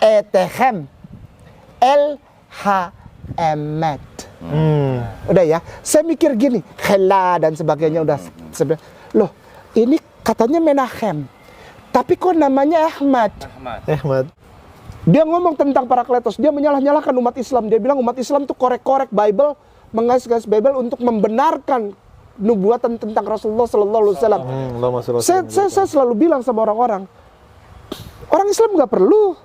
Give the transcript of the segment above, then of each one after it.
Ethem El-Hamad. Udah ya, saya mikir gini, Khela dan sebagainya udah. Loh, ini katanya Menachem, tapi kok namanya Ahmad? Dia ngomong tentang Parakletos, dia menyalah-nyalahkan umat Islam. Dia bilang umat Islam tuh korek-korek Bible, mengais-ngais Bible untuk membenarkan nubuatan tentang Rasulullah Sallallahu Alaihi Wasallam. Saya selalu bilang sama orang-orang, orang Islam nggak perlu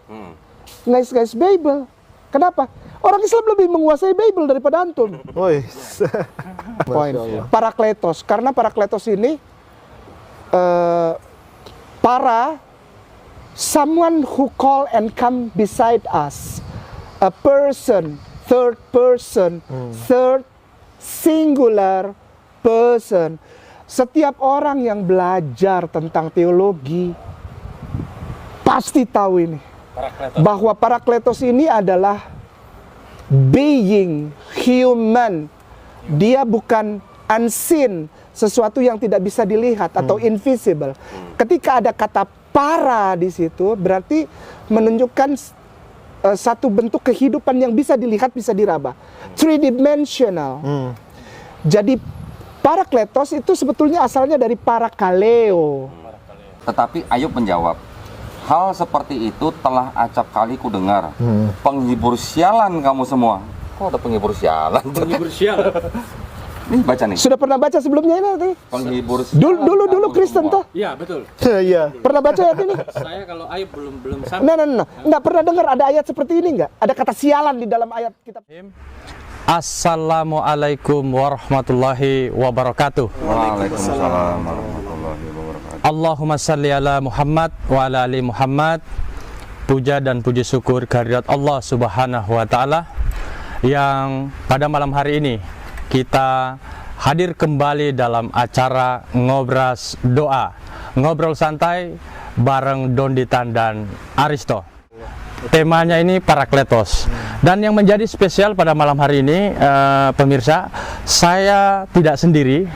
ngais-ngais Bible. Kenapa? Orang Islam lebih menguasai Bible daripada antum. Poin. Parakletos, karena Parakletos ini someone who call and come beside us, a person, third person, third singular person. Setiap orang yang belajar tentang teologi pasti tahu ini, bahwa Parakletos ini adalah being human. Dia bukan unseen, sesuatu yang tidak bisa dilihat atau invisible. Ketika ada kata para di situ, berarti menunjukkan satu bentuk kehidupan yang bisa dilihat, bisa diraba, three dimensional. Jadi Parakletos itu sebetulnya asalnya dari parakaleo. Tetapi Ayub menjawab, hal seperti itu telah acap kali ku dengar. Penghibur sialan kamu semua. Kok ada penghibur sialan? Penghibur sialan. Ini baca nih. Sudah pernah baca sebelumnya ini? Penghibur sialan. Dulu Kristen tuh. Iya, betul. Iya. Pernah baca ayat ini? Saya kalau Ayub belum sampai. Nggak pernah dengar ada ayat seperti ini nggak? Ada kata sialan di dalam ayat kitab. Assalamualaikum warahmatullahi wabarakatuh. Waalaikumsalam warahmatullahi wabarakatuh. Allahumma salli ala Muhammad wa ala ali Muhammad. Puja dan puji syukur kehadirat Allah Subhanahu wa taala yang pada malam hari ini kita hadir kembali dalam acara Ngobras Doa, ngobrol santai bareng Donditan dan Aristo. Temanya ini Parakletos. Dan yang menjadi spesial pada malam hari ini, pemirsa, saya tidak sendiri.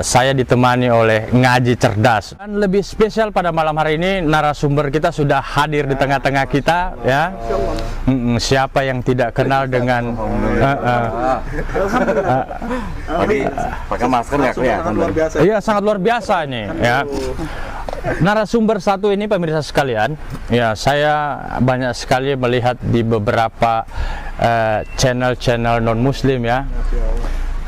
Saya ditemani oleh Ngaji Cerdas. Dan lebih spesial pada malam hari ini, narasumber kita sudah hadir di tengah-tengah kita, ya. Siapa yang tidak kenal dengan Tadi pakai masker nggak kelihatan? Iya, sangat luar biasa ini, ya. Narasumber satu ini, pemirsa sekalian, ya, saya banyak sekali melihat di beberapa channel-channel non-muslim, ya.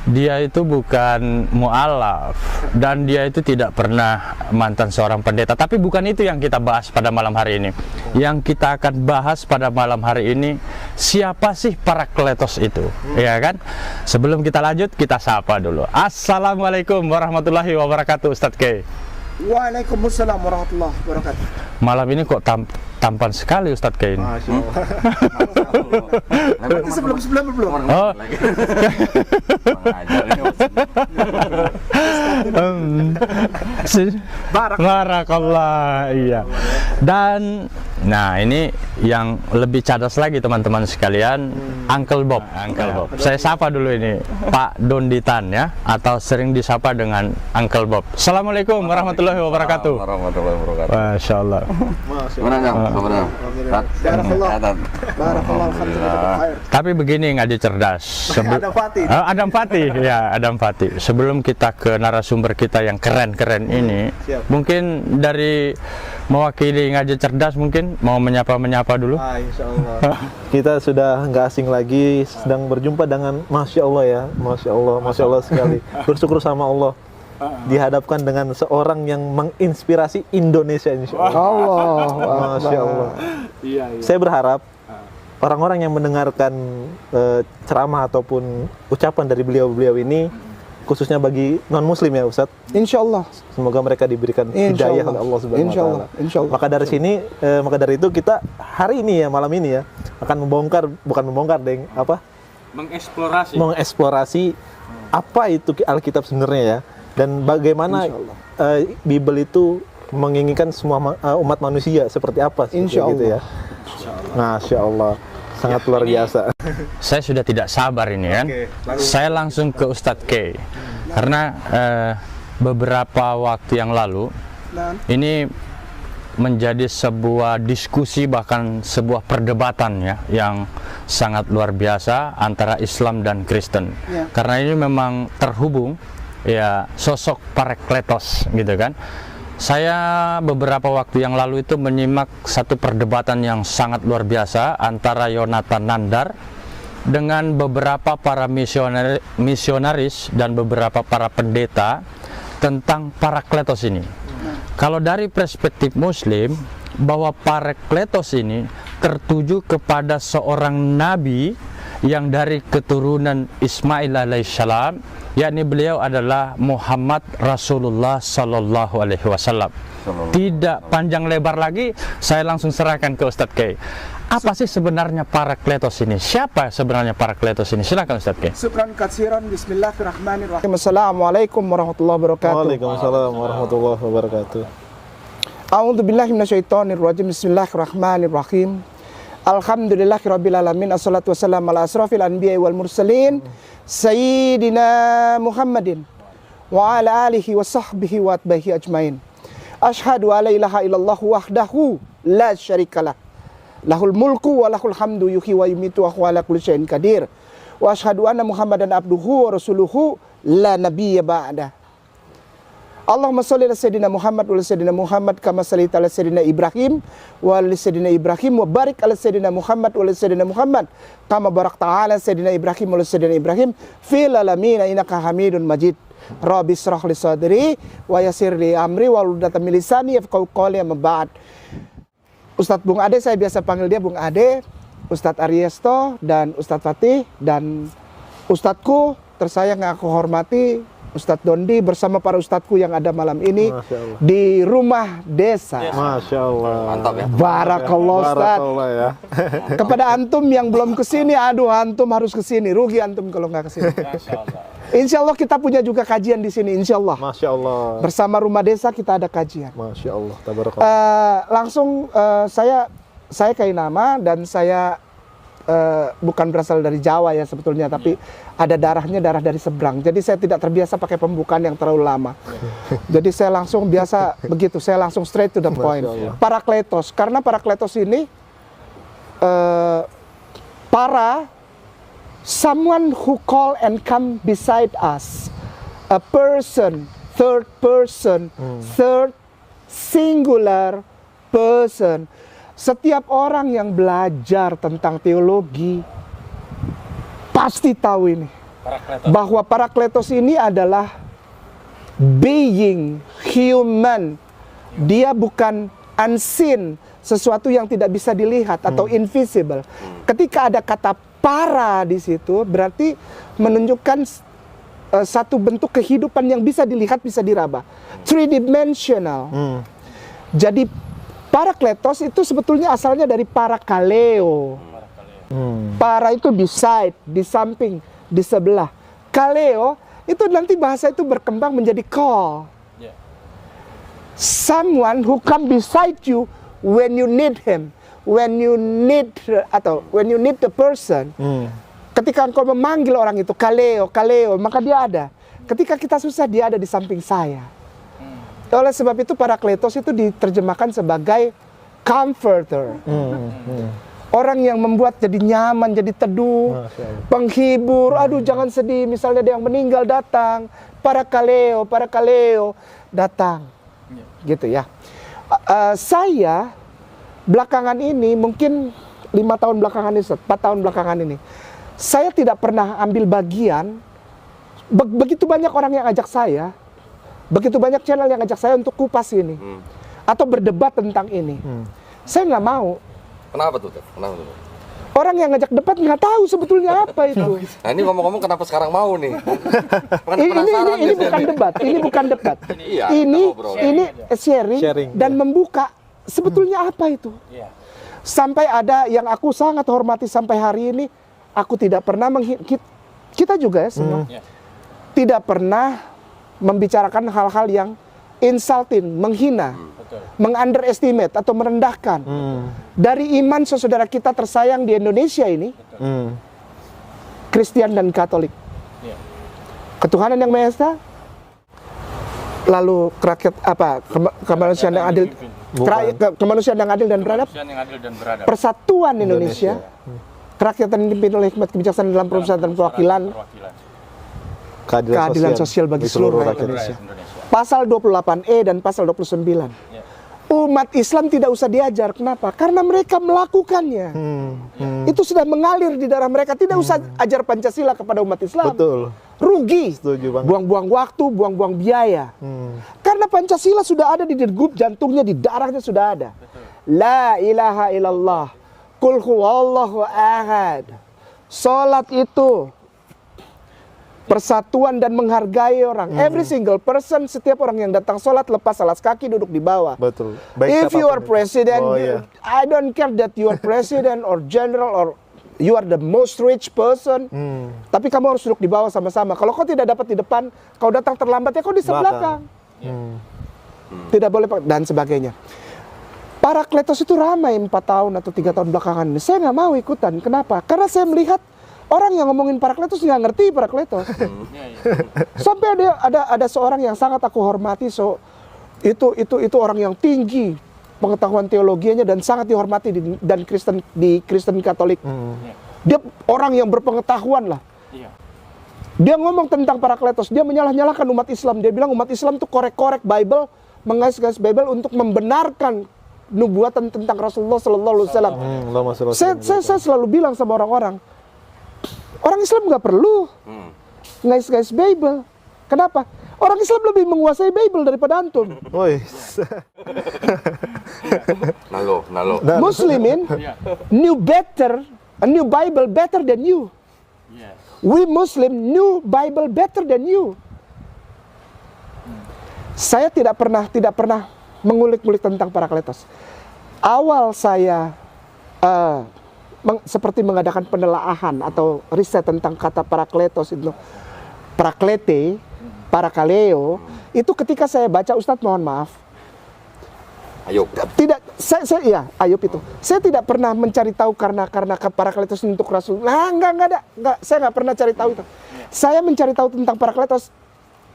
Dia itu bukan mu'alaf dan dia itu tidak pernah mantan seorang pendeta. Tapi bukan itu yang kita bahas pada malam hari ini. Yang kita akan bahas pada malam hari ini, siapa sih Parakletos itu, ya kan? Sebelum kita lanjut, kita sapa dulu. Assalamualaikum warahmatullahi wabarakatuh, Ustadz K. Waalaikumsalam warahmatullahi wabarakatuh. Malam ini kok tampan sekali Ustadz K ini. Berarti sebelum belum. Oh. Barakallah, iya. Dan nah, ini yang lebih cadas lagi teman-teman sekalian, Uncle Bob. Saya sapa dulu ini Pak Donditan, ya, atau sering disapa dengan Uncle Bob. Assalamualaikum warahmatullahi wabarakatuh. Warahmatullahi wabarakatuh. Masya Allah. Tapi begini, Ngaji Cerdas. Adam Fatih, ya, Adam Fatih. Sebelum kita ke narasumber kita yang keren-keren ini, mungkin dari mewakili Ngaji Cerdas mungkin mau menyapa dulu. Insya Allah. Kita sudah nggak asing lagi, sedang berjumpa dengan Masya Allah, ya, Masya Allah sekali. Bersyukur sama Allah dihadapkan dengan seorang yang menginspirasi Indonesia, insya Allah. Masya Allah. Saya berharap orang-orang yang mendengarkan ceramah ataupun ucapan dari beliau-beliau ini, khususnya bagi non-muslim, ya Ustadz, Insya Allah. semoga mereka diberikan hidayah oleh Allah Subhanahu wa Ta'ala. Insya Allah. Maka dari itu kita hari ini, ya, malam ini, ya, akan mengeksplorasi apa itu Alkitab sebenarnya, ya, dan bagaimana Bible itu menginginkan semua umat manusia seperti apa, Insya gitu, ya. Masya Allah, sangat luar biasa. Saya sudah tidak sabar ini, kan. Saya langsung ke Ustadz K. Karena beberapa waktu yang lalu ini menjadi sebuah diskusi, bahkan sebuah perdebatan ya yang sangat luar biasa antara Islam dan Kristen. Ya. Karena ini memang terhubung ya sosok Parakletos gitu kan. Saya beberapa waktu yang lalu itu menyimak satu perdebatan yang sangat luar biasa antara Yonatan Nandar dengan beberapa para misionaris dan beberapa para pendeta tentang Parakletos ini. Kalau dari perspektif Muslim, bahwa Parakletos ini tertuju kepada seorang nabi yang dari keturunan Ismail alaihissalam, yakni beliau adalah Muhammad Rasulullah sallallahu alaihi wasallam. Tidak panjang lebar lagi, saya langsung serahkan ke Ustadz Kay. Apa sih sebenarnya Parakletos ini? Siapa sebenarnya Parakletos ini? Silakan Ustadz Kay. Syukran katsiran. Bismillahirrahmanirrahim. Assalamualaikum warahmatullahi wabarakatuh. Waalaikumsalam warahmatullahi wabarakatuh. A'udzu billahi minasyaitonir rajim. Bismillahirrahmanirrahim. Alhamdulillahirabbil alamin. Assalatu wassalamu ala asrofil anbiya'i wal mursalin sayyidina Muhammadin wa ala alihi wa sahbihi wa atbahi ajmain. Asyhadu alla ilaha illallah wahdahu la syarikalah. Lahul mulku wa lahul hamdu yuhyi wa yumitu wa huwa ala kulli syai'in qadir. Wa asyhadu anna Muhammadan abduhu wa rasuluhu la nabiyya ba'da. Allahumma sholli ala sayyidina Muhammad wa ala sayyidina Muhammad kama shallaita ala sayyidina Ibrahim wa ala sayyidina Ibrahim wa barik ala sayyidina Muhammad wa ala sayyidina Muhammad kama barakta ala sayyidina Ibrahim wa ala sayyidina Ibrahim fil alamin innaka Hamidun Majid. Rabbi shrah li sadri wa yassir li amri wa hlul 'uqdatam min lisani yafqahu qawli amma ba'd. Ustadz Bung Ade, saya biasa panggil dia Bung Ade, Ustadz Ariesto dan Ustadz Fatih, dan Ustadzku tersayang yang aku hormati Ustadz Dondi bersama para ustadzku yang ada malam ini di rumah desa. Masya Allah. Mantap ya. Barakallah Ustadz. Barakallah ya. Kepada antum yang belum kesini, aduh antum harus kesini. Rugi antum kalau nggak kesini. Insya Allah kita punya juga kajian di sini. Insya Allah. Masya Allah. Bersama rumah desa kita ada kajian. Masya Allah. Tabarakallah. Langsung saya Kai Nama dan saya bukan berasal dari Jawa ya sebetulnya, tapi ada darah dari seberang. Jadi saya tidak terbiasa pakai pembukaan yang terlalu lama. Jadi saya langsung biasa begitu, saya langsung straight to the point. Parakletos, karena Parakletos ini someone who call and come beside us, a person, third person, third singular person. Setiap orang yang belajar tentang teologi pasti tahu ini. Bahwa Parakletos ini adalah being human. Dia bukan unseen, sesuatu yang tidak bisa dilihat atau invisible. Ketika ada kata para di situ, berarti menunjukkan satu bentuk kehidupan yang bisa dilihat, bisa diraba. Three dimensional. Jadi Parakletos itu sebetulnya asalnya dari parakaleo. Para itu di side, di samping, di sebelah. Kaleo itu nanti bahasa itu berkembang menjadi call. Someone who come beside you when you need him, when you need the person. Ketika engkau memanggil orang itu kaleo, maka dia ada. Ketika kita susah, dia ada di samping saya. Oleh sebab itu Parakletos itu diterjemahkan sebagai comforter. Orang yang membuat jadi nyaman, jadi teduh, penghibur. Aduh jangan sedih, misalnya ada yang meninggal datang, parakaleo datang. Gitu ya. Saya belakangan ini, mungkin 5 tahun belakangan ini, 4 tahun belakangan ini, saya tidak pernah ambil bagian. Begitu banyak orang yang ajak saya, begitu banyak channel yang ngajak saya untuk kupas ini atau berdebat tentang ini. Saya nggak mau. Kenapa tuh? Orang yang ngajak debat nggak tahu sebetulnya apa itu. Nah ini ngomong-ngomong kenapa sekarang mau nih? Ini bukan debat. Ini bukan debat. Ini sharing dan membuka sebetulnya apa itu. Sampai ada yang aku sangat hormati sampai hari ini, aku tidak pernah kita juga ya semua tidak pernah membicarakan hal-hal yang insulting, menghina, mengunderestimate atau merendahkan. Dari iman saudara kita tersayang di Indonesia ini, Kristen dan Katolik. Ketuhanan yang Maha Esa, lalu kerakyat apa kemanusiaan yang adil, kemanusiaan yang adil dan beradab, Kemanusiaan yang adil dan beradab. Persatuan Indonesia, kerakyatan yang dipimpin oleh hikmat kebijaksanaan dalam perusahaan dan perwakilan, keadilan sosial bagi seluruh rakyat Indonesia. Pasal 28E dan pasal 29. Umat Islam tidak usah diajar. Kenapa? Karena mereka melakukannya. Itu sudah mengalir di darah mereka. Tidak usah ajar Pancasila kepada umat Islam. Betul. Rugi. Setuju banget. Buang-buang waktu, buang-buang biaya. Karena Pancasila sudah ada di degup jantungnya, di darahnya sudah ada. La ilaha illallah. Qul huwallahu ahad. Salat itu persatuan dan menghargai orang. Every single person, setiap orang yang datang sholat lepas alas kaki duduk di bawah. Betul. If you are president, iya. I don't care that you are president or general or you are the most rich person. Tapi kamu harus duduk di bawah sama-sama. Kalau kau tidak dapat di depan, kau datang terlambat ya kau di sebelakang. Tidak boleh dan sebagainya. Parakletos itu ramai 4 tahun atau 3 tahun belakangan ini. Saya nggak mau ikutan. Kenapa? Karena saya melihat orang yang ngomongin Parakletos nggak ngerti Parakletos. Sampai ada seorang yang sangat aku hormati, itu orang yang tinggi pengetahuan teologianya dan sangat dihormati di Kristen Katolik. Dia orang yang berpengetahuan lah. Dia ngomong tentang Parakletos, dia menyalah-nyalahkan umat Islam. Dia bilang umat Islam tuh korek-korek Bible, mengais-ngais Bible untuk membenarkan nubuatan tentang Rasulullah Sallallahu Alaihi Wasallam. Saya selalu bilang sama orang-orang, orang Islam nggak perlu ngais-ngais Bible. Kenapa? Orang Islam lebih menguasai Bible daripada antum. Nalo. Muslimin knew better, a new Bible better than you. We Muslim knew Bible better than you. Saya tidak pernah mengulik-ulik tentang Parakletos. Awal saya seperti mengadakan penelaahan atau riset tentang kata Parakletos itu, Paraklete, Parakaleo, itu ketika saya baca, Ustadz mohon maaf, Ayub. tidak, Ayub itu. Saya tidak pernah mencari tahu karena Parakletos untuk Rasul. Nah, enggak, saya nggak pernah cari tahu itu. Saya mencari tahu tentang Parakletos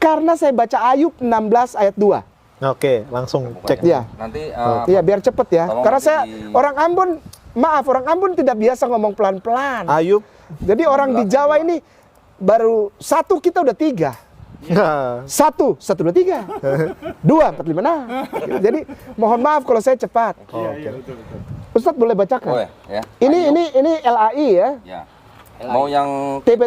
karena saya baca Ayub 16 ayat 2. Oke, langsung cek. Ya. Nanti Iya, biar cepet ya. Karena saya orang Ambon tidak biasa ngomong pelan-pelan. Ayub. Jadi orang di Jawa ini baru 1 kita udah 3. 1, 2, 3. 2, 4, 5, 6. Jadi mohon maaf kalau saya cepat. Ustadz boleh bacakan? boleh ya. Ini LAI ya. Ya. Mau yang TB.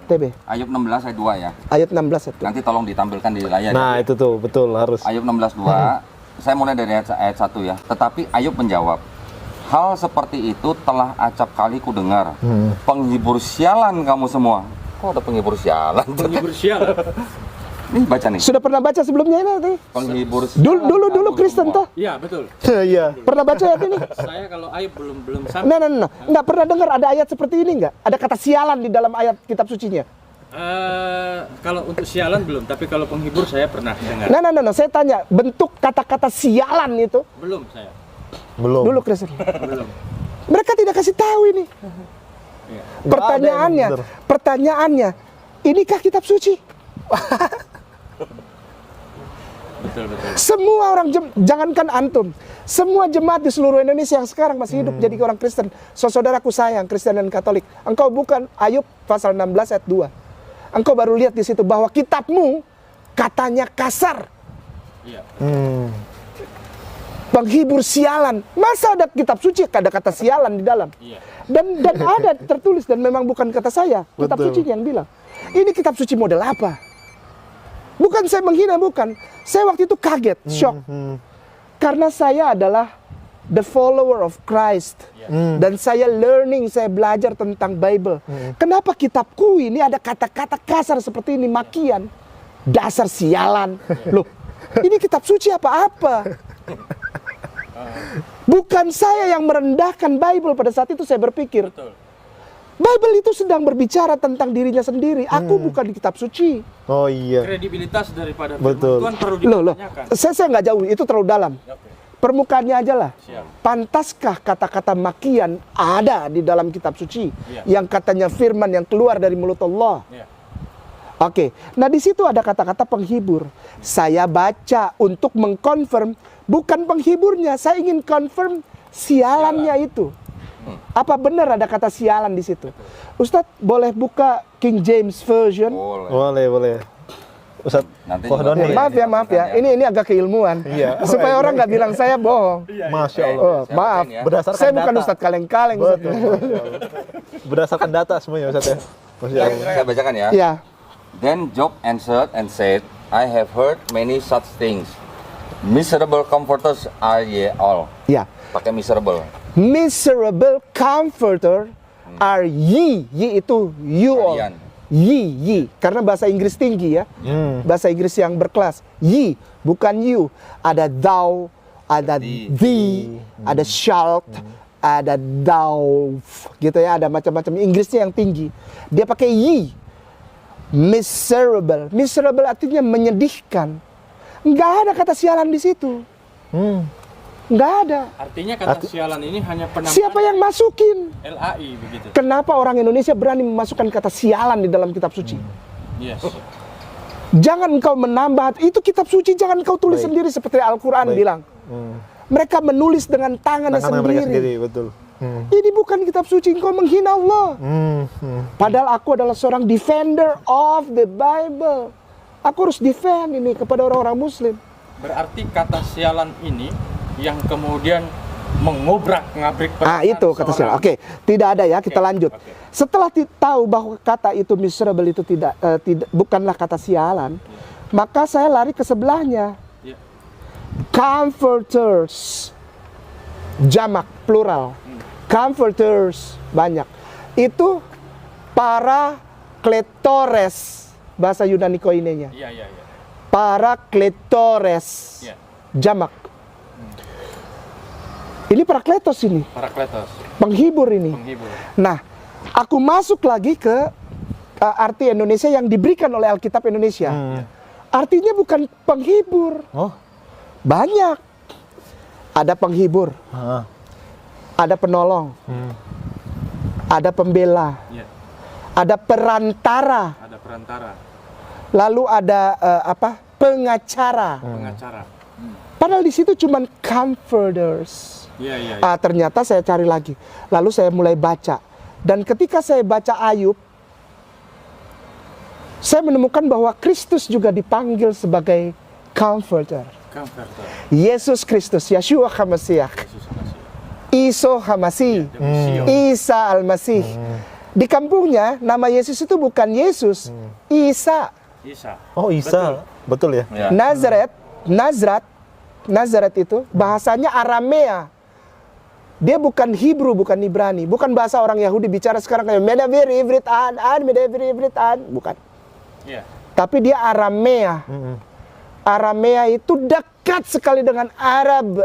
TB. Ayub 16 ayat 2 ya. Ayat 16 itu. Nanti tolong ditampilkan di layar. Nah, itu tuh betul harus. Ayub 16:2. Saya mulai dari ayat 1 ya. Tetapi Ayub menjawab, hal seperti itu telah acap kali ku dengar. Penghibur sialan kamu semua. Kok ada penghibur sialan? Penghibur sialan. Nih baca nih. Sudah pernah baca sebelumnya ini? Penghibur sialan. Dulu Kristen toh? Iya, betul. Iya. Pernah baca ayat ini? Saya kalau Ayub belum sampai. Nah. Nggak pernah dengar ada ayat seperti ini nggak? Ada kata sialan di dalam ayat kitab sucinya? Kalau untuk sialan belum, tapi kalau penghibur saya pernah dengar. Nah. Saya tanya, bentuk kata-kata sialan itu? Belum saya. Belum. Dulu Kristen. Belum. Mereka tidak kasih tahu ini. Pertanyaannya, inikah kitab suci? Betul. Semua orang, jangankan antum, semua jemaat di seluruh Indonesia yang sekarang masih hidup jadi orang Kristen. Saudaraku sayang, Kristen dan Katolik, engkau bukan Ayub pasal 16 ayat 2. Engkau baru lihat di situ bahwa kitabmu katanya kasar. Iya. Penghibur sialan. Masa ada kitab suci ada kata sialan di dalam? Iya. Dan ada tertulis, dan memang bukan kata saya, kitab suci yang bilang. Ini kitab suci model apa? Bukan saya menghina, bukan. Saya waktu itu kaget, shock. Karena saya adalah the follower of Christ. Dan saya learning, saya belajar tentang Bible. Kenapa kitabku ini ada kata-kata kasar seperti ini, makian, dasar sialan. Loh, ini kitab suci apa-apa? Bukan saya yang merendahkan Bible pada saat itu, saya berpikir. Betul. Bible itu sedang berbicara tentang dirinya sendiri. Aku bukan di kitab suci. Oh iya. Kredibilitas daripada Betul. Tuhan perlu Loh. dipertanyakan. Saya nggak jauh, itu terlalu dalam. Permukaannya aja lah. Siap. Pantaskah kata-kata makian ada di dalam kitab suci? Iya. Yang katanya firman yang keluar dari mulut Allah. Iya. Oke, nah di situ ada kata-kata penghibur. Saya baca untuk mengkonfirm, bukan penghiburnya. Saya ingin confirm sialannya itu. Apa benar ada kata sialan di situ? Ustadz boleh buka King James Version? Boleh. Ustaz, Nanti Kohdoni. juga Maaf ya. Ini agak keilmuan. Iya. Supaya orang nggak bilang saya bohong. Masya Allah. Oh, Saya maaf. bacain ya. Berdasarkan Saya bukan data. Ustadz kaleng-kaleng. Ustadz. Betul, Masya Allah. Berdasarkan data semuanya Ustaz ya. Masya Allah. Saya bacakan ya. Ya, Then Job answered and said, I have heard many such things. Miserable comforters are ye all. ya. Pakai miserable. Miserable comforter are ye. Ye itu you all. Kalian. Ye. Karena bahasa Inggris tinggi ya. Bahasa Inggris yang berkelas. Ye, bukan you. Ada thou, ada thee, ada shalt, ada thou, gitu ya. Ada macam-macam Inggrisnya yang tinggi. Dia pakai ye. Miserable. Miserable artinya menyedihkan. Nggak ada kata sialan di situ. Nggak ada. Artinya kata sialan ini hanya penamaan Siapa yang masukin? LAI begitu. Kenapa orang Indonesia berani memasukkan kata sialan di dalam kitab suci? Yes. Jangan engkau menambah, itu kitab suci jangan engkau tulis Baik. sendiri seperti Al-Quran Baik. bilang. Mereka menulis dengan tangannya Tangan mereka sendiri. sendiri, betul. Ini bukan kitab suci, engkau menghina Allah. Padahal aku adalah seorang defender of the Bible. Aku harus defend ini kepada orang-orang Muslim. Berarti kata sialan ini yang kemudian mengobrak-ngabrik Itu kata sialan. Oke, tidak ada ya, kita lanjut. Oke. Setelah tahu bahwa kata itu miserable itu tidak bukanlah kata sialan, maka saya lari ke sebelahnya. Ya. Comforters, jamak plural. Comforters banyak. Itu para kletores, bahasa Yunani koinenya. Iya. Para kletores, Iya. jamak. Ini parakletos ini, Parakletos, penghibur ini. penghibur. Nah, aku masuk lagi ke arti Indonesia yang diberikan oleh Alkitab Indonesia. Artinya bukan penghibur. Oh. Banyak. Ada penghibur, Ah. ada penolong, ada pembela, Iya. ada perantara, Ada perantara, lalu ada pengacara. pengacara. Padahal di situ cuman comforters. Iya. Ternyata saya cari lagi. Lalu saya mulai baca. Dan ketika saya baca Ayub, saya menemukan bahwa Kristus juga dipanggil sebagai comforter. Comforter. Yesus Kristus, Yeshua HaMashiach, Yesus Masih. Iso HaMasih, Demisio. Isa Al-Masih. Di kampungnya nama Yesus itu bukan Yesus, Isa. Isa. Oh, Isa. Betul ya? Ya. Nazaret itu bahasanya Aramea. Dia bukan Hebrew, bukan Ibrani, bukan bahasa orang Yahudi bicara sekarang kayak Medavir Ivrit bukan. Iya. Tapi dia Aramea. Aramea itu dekat sekali dengan Arab.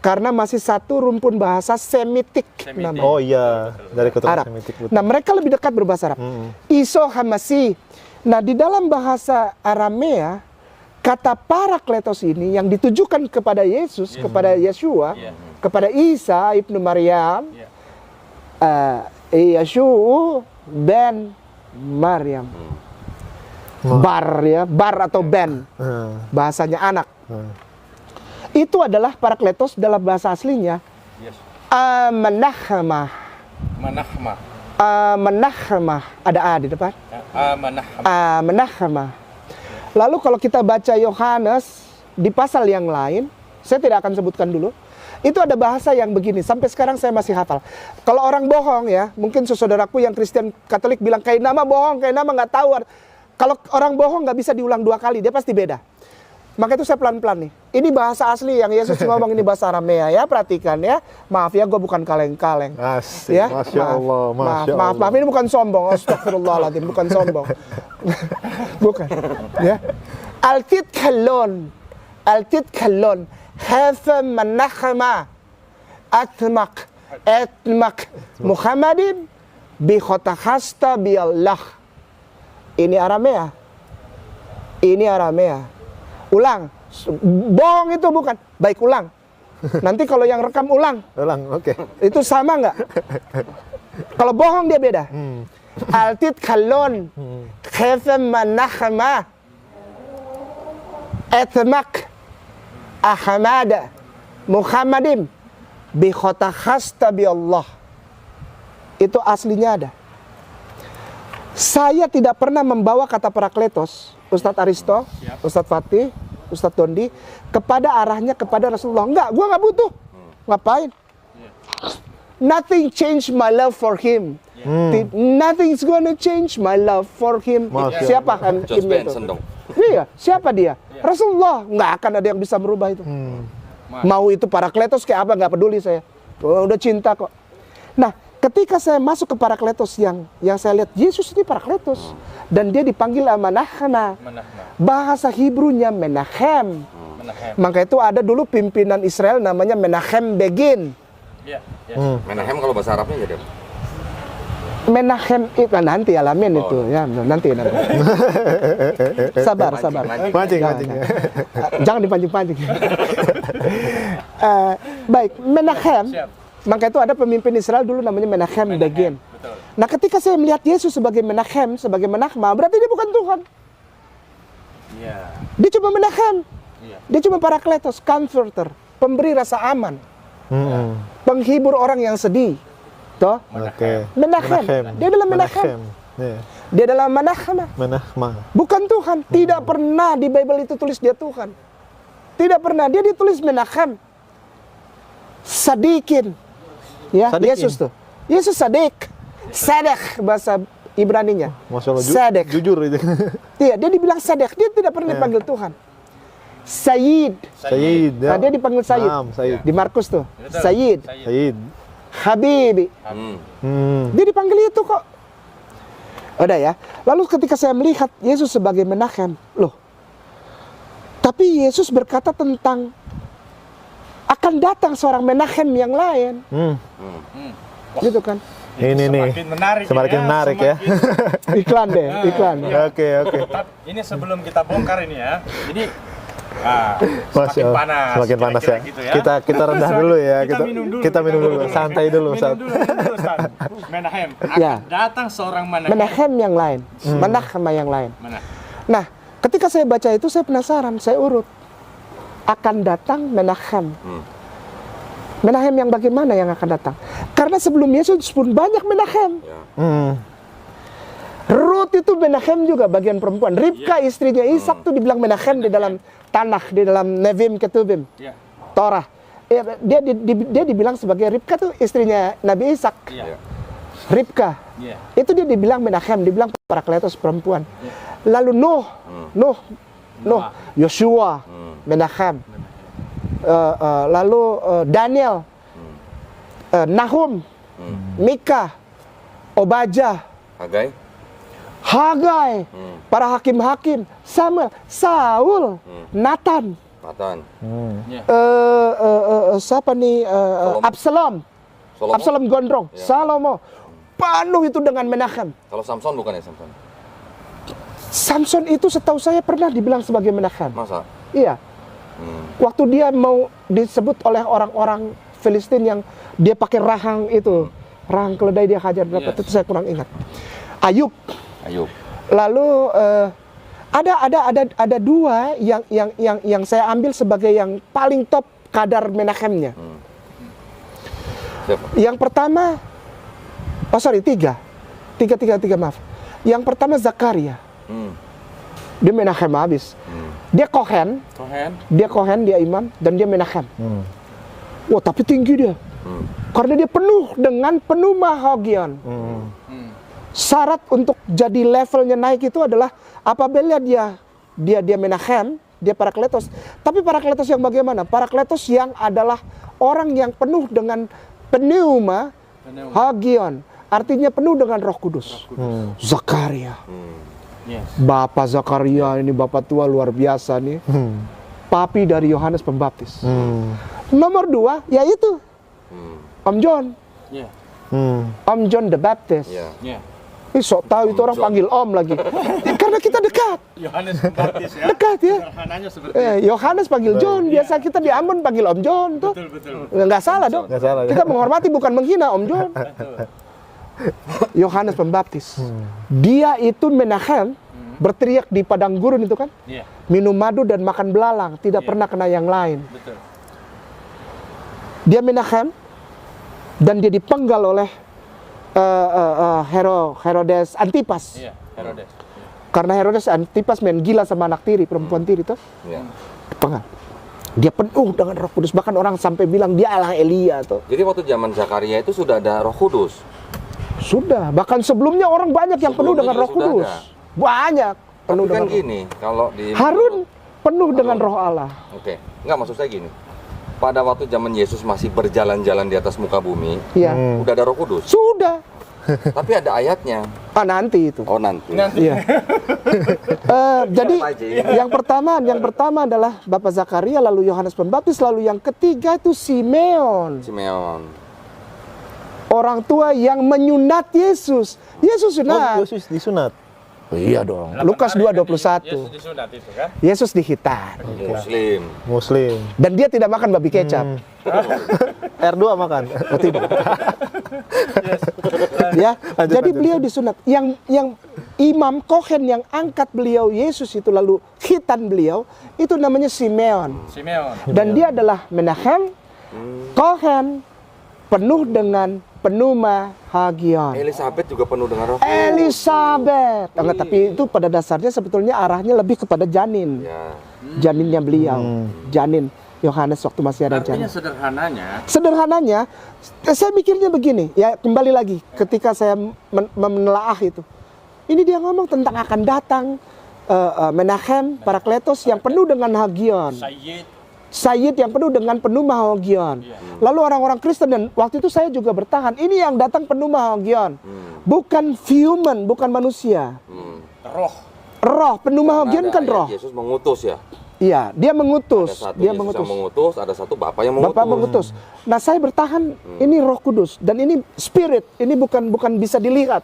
Karena masih satu rumpun bahasa Semitik. Semitik. namanya. Oh iya, dari keturunan Arab. Semitik, betul. Nah, mereka lebih dekat berbahasa Arab. Iso Hamasi. Nah, di dalam bahasa Aramea, kata parakletos ini yang ditujukan kepada Yesus, kepada Yeshua, Iya. kepada Isa ibnu Maryam, Iya. Yeshua ben Maryam. Bar atau ben, bahasanya anak. Itu adalah parakletos dalam bahasa aslinya. Yes. Menahmah. Manahma. Menahmah. Ada A di depan. Manahma. Menahmah. Lalu kalau kita baca Yohanes di pasal yang lain, saya tidak akan sebutkan dulu. Itu ada bahasa yang begini, sampai sekarang saya masih hafal. Kalau orang bohong ya, mungkin saudaraku yang Kristen Katolik bilang kayak nama bohong, kayak nama nggak tahu. Kalau orang bohong nggak bisa diulang 2 kali, dia pasti beda. Maka itu saya pelan-pelan nih. Ini bahasa asli yang Yesus ngomong, ini bahasa Aramea ya, perhatikan ya. Maaf ya, gue bukan kaleng-kaleng. Asik, Ya, Masya Allah, Masya maaf, Allah. ini bukan sombong. Astagfirullahaladzim, bukan sombong. Bukan. Ya. Altit kalon, hafa manahma, atmak, Muhammadin, bi khotakhasta bi Allah. Ini Aramea. Ulang. Bohong itu bukan. Baik, ulang. Nanti kalau yang rekam ulang. Ulang, oke. Itu sama nggak? Kalau bohong dia beda. Altit kalon. Khefem manahma. Etmak. Ahmada. Muhammadim. Bi khota khasta bi Allah. Itu aslinya ada. Saya tidak pernah membawa kata Parakletos, Ustadz Aristo, Ustadz Fatih, Ustadz Dondi, kepada arahnya kepada Rasulullah. Enggak, gua nggak butuh. Ngapain? Nothing change my love for him. Nothing's gonna change my love for him. Siapa kan George himnya itu? Benson dong. Iya, siapa dia? Rasulullah. Nggak akan ada yang bisa merubah itu. Mau itu Parakletos kayak apa, nggak peduli saya. Udah cinta kok. Nah, ketika saya masuk ke Parakletos yang saya lihat Yesus ini Parakletos dan dia dipanggil Manahma. Bahasa Hebrunya Menachem. Maka itu ada dulu pimpinan Israel namanya Menachem Begin. Menahem kalau bahasa Arabnya jadi apa? Menachem itu nanti alamin itu ya, nanti. Sabar. Pancing. Jangan dipancing-pancing. Baik, Menachem. Maka itu ada pemimpin Israel dulu namanya Menachem Begin. Nah, ketika saya melihat Yesus sebagai Menachem, sebagai Menahma, berarti dia bukan Tuhan. Dia cuma Menachem. Dia cuma Parakletos, comforter, pemberi rasa aman. Penghibur orang yang sedih. Toh? Oke. Menachem. Dia adalah Menachem. Dia adalah Manahma. Bukan Tuhan. Tidak pernah di Bible itu tulis dia Tuhan. Tidak pernah. Dia ditulis Menachem. Sadikin. Ya, Sadikin. Yesus tuh. Yesus Sadik. Sadek bahasa Ibraninya. Masya Allah, Sadek. jujur itu. Iya, dia dibilang Sadek. Dia tidak pernah dipanggil Tuhan. Sayyid. Sayyid. Nah, dia dipanggil Sayyid. Naam, Sayyid. Di Markus tuh. Sayyid. Sayyid. Habibi. Dia dipanggil itu kok. Udah ya. Lalu ketika saya melihat Yesus sebagai Menachem, loh. Tapi Yesus berkata tentang akan datang seorang Menachem yang lain. Gitu kan. Ini nih. Semakin menarik ya. Iklan deh, iklan. Oke. Ini sebelum kita bongkar ini ya. Jadi Masya Allah. Semakin panas ya. Gitu ya. Kita rendah dulu ya. Kita minum dulu. Minum Santai dulu, Ustaz. Ustaz. Menahem. Ya. Datang seorang Menahem. Menachem yang lain, Menachma yang lain. Nah, ketika saya baca itu saya penasaran, saya urut. Akan datang Menachem. Menachem yang bagaimana yang akan datang? Karena sebelum Yesus pun banyak Menachem. Ruth itu Menachem juga bagian perempuan. Ribka istrinya Ishak tuh dibilang Menachem di dalam Tanakh, di dalam Nevim Ketuvim, Torah. Dia dibilang sebagai Ribka tuh istrinya Nabi Ishak. Ribka. Itu dia dibilang Menachem, dibilang Parakletos perempuan. Lalu Nuh, Yosua, Menachem. Lalu Daniel, Nahum, Mika, Obadjah, Hagai, para hakim-hakim, Samuel, Saul, Nathan, siapa nih, Absalom Gondrong, Salomo, penuh itu dengan Menachem. Kalau Samson bukan ya Samson? Samson itu setahu saya pernah dibilang sebagai Menachem. Masa? Iya. Waktu dia mau disebut oleh orang-orang Filistin yang dia pakai rahang itu, rahang keledai dia hajar berapa itu saya kurang ingat. Ayub. Lalu ada dua yang saya ambil sebagai yang paling top kadar Menachemnya. Yang pertama, tiga maaf. Yang pertama Zakaria. Dia Menachem habis. Dia Kohen, dia imam, dan dia Menachem. Wah, tapi tinggi dia. Karena dia penuh dengan penuh mahagian. Syarat untuk jadi levelnya naik itu adalah apabila dia Menachem, dia Parakletos. Tapi Parakletos yang bagaimana? Parakletos yang adalah orang yang penuh dengan pneuma hagion. Artinya penuh dengan Roh Kudus. Zakaria. Bapak Zakaria ini bapak tua luar biasa nih. Papi dari Yohanes Pembaptis. Nomor 2 yaitu Om John. Om John the Baptist. Sok tahu itu orang panggil Om lagi. Karena kita dekat. Yohanes Pembaptis ya. Dekat ya. Sederhananya seperti Yohanes panggil John. Biasa kita di Ambon panggil Om John tuh. betul. Nggak salah dong. Nggak salah. Kita menghormati bukan menghina Om John. Yohanes Pembaptis. Dia itu Menahem, berteriak di padang gurun itu kan, Iya, minum madu dan makan belalang, tidak pernah kena yang lain. betul. Dia Menahem dan dia dipenggal oleh Herodes Antipas. Iya, Herodes. Karena Herodes Antipas main gila sama anak tiri, perempuan tiri itu. Ya. Dipenggal. Dia penuh dengan Roh Kudus, bahkan orang sampai bilang dia Allah Elia tuh. Jadi waktu zaman Zakaria itu sudah ada Roh Kudus. Sudah, bahkan sebelumnya orang banyak yang penuh Sebelumnya dengan Roh juga sudah Kudus. Banyak penuh Tapi kan dengan gini, kalau di Harun penuh dengan Roh Allah. Oke, nggak maksud saya gini. Pada waktu zaman Yesus masih berjalan-jalan di atas muka bumi, Iya. udah ada Roh Kudus. Sudah. Tapi ada ayatnya. Nanti itu. Oh nanti. Iya. Jadi yang pertama adalah Bapak Zakaria, lalu Yohanes Pembaptis, lalu yang ketiga itu Simeon. Simeon. Orang tua yang menyunat Yesus. Yesus sunat. Yesus disunat. Iya dong. Lukas 2:21. Yesus disunat itu kan? Yesus dihitan. Muslim. Muslim. Dan dia tidak makan babi kecap. R2 makan. Oh, tidak. Ya, jadi beliau disunat. Yang Imam Kohen yang angkat beliau Yesus itu lalu khitan beliau itu namanya Simeon. Simeon. Dan dia adalah Menahem Kohen penuh dengan penuma Hagion. Elizabeth juga penuh dengan Roh Kudus. Elizabeth. Enggak, tapi itu pada dasarnya sebetulnya arahnya lebih kepada janin. Ya. Janinnya beliau. Janin Yohanes waktu masih ada Artinya janin. sederhananya, Saya mikirnya begini, ya kembali lagi ketika saya menelaah itu. Ini dia ngomong tentang akan datang Menahem, Parakletos yang penuh dengan Hagion. Sayyid yang penuh dengan penuh Mahagion. Lalu orang-orang Kristen, dan waktu itu saya juga bertahan, ini yang datang penuh Mahagion. Bukan human, bukan manusia. Roh, penuh Mahagion kan roh. Yesus mengutus ya. Iya, dia mengutus. Ada satu Dia Yesus mengutus. yang mengutus, ada satu Bapa yang mengutus. Bapak mengutus. Nah, saya bertahan ini Roh Kudus dan ini spirit, ini bukan bisa dilihat.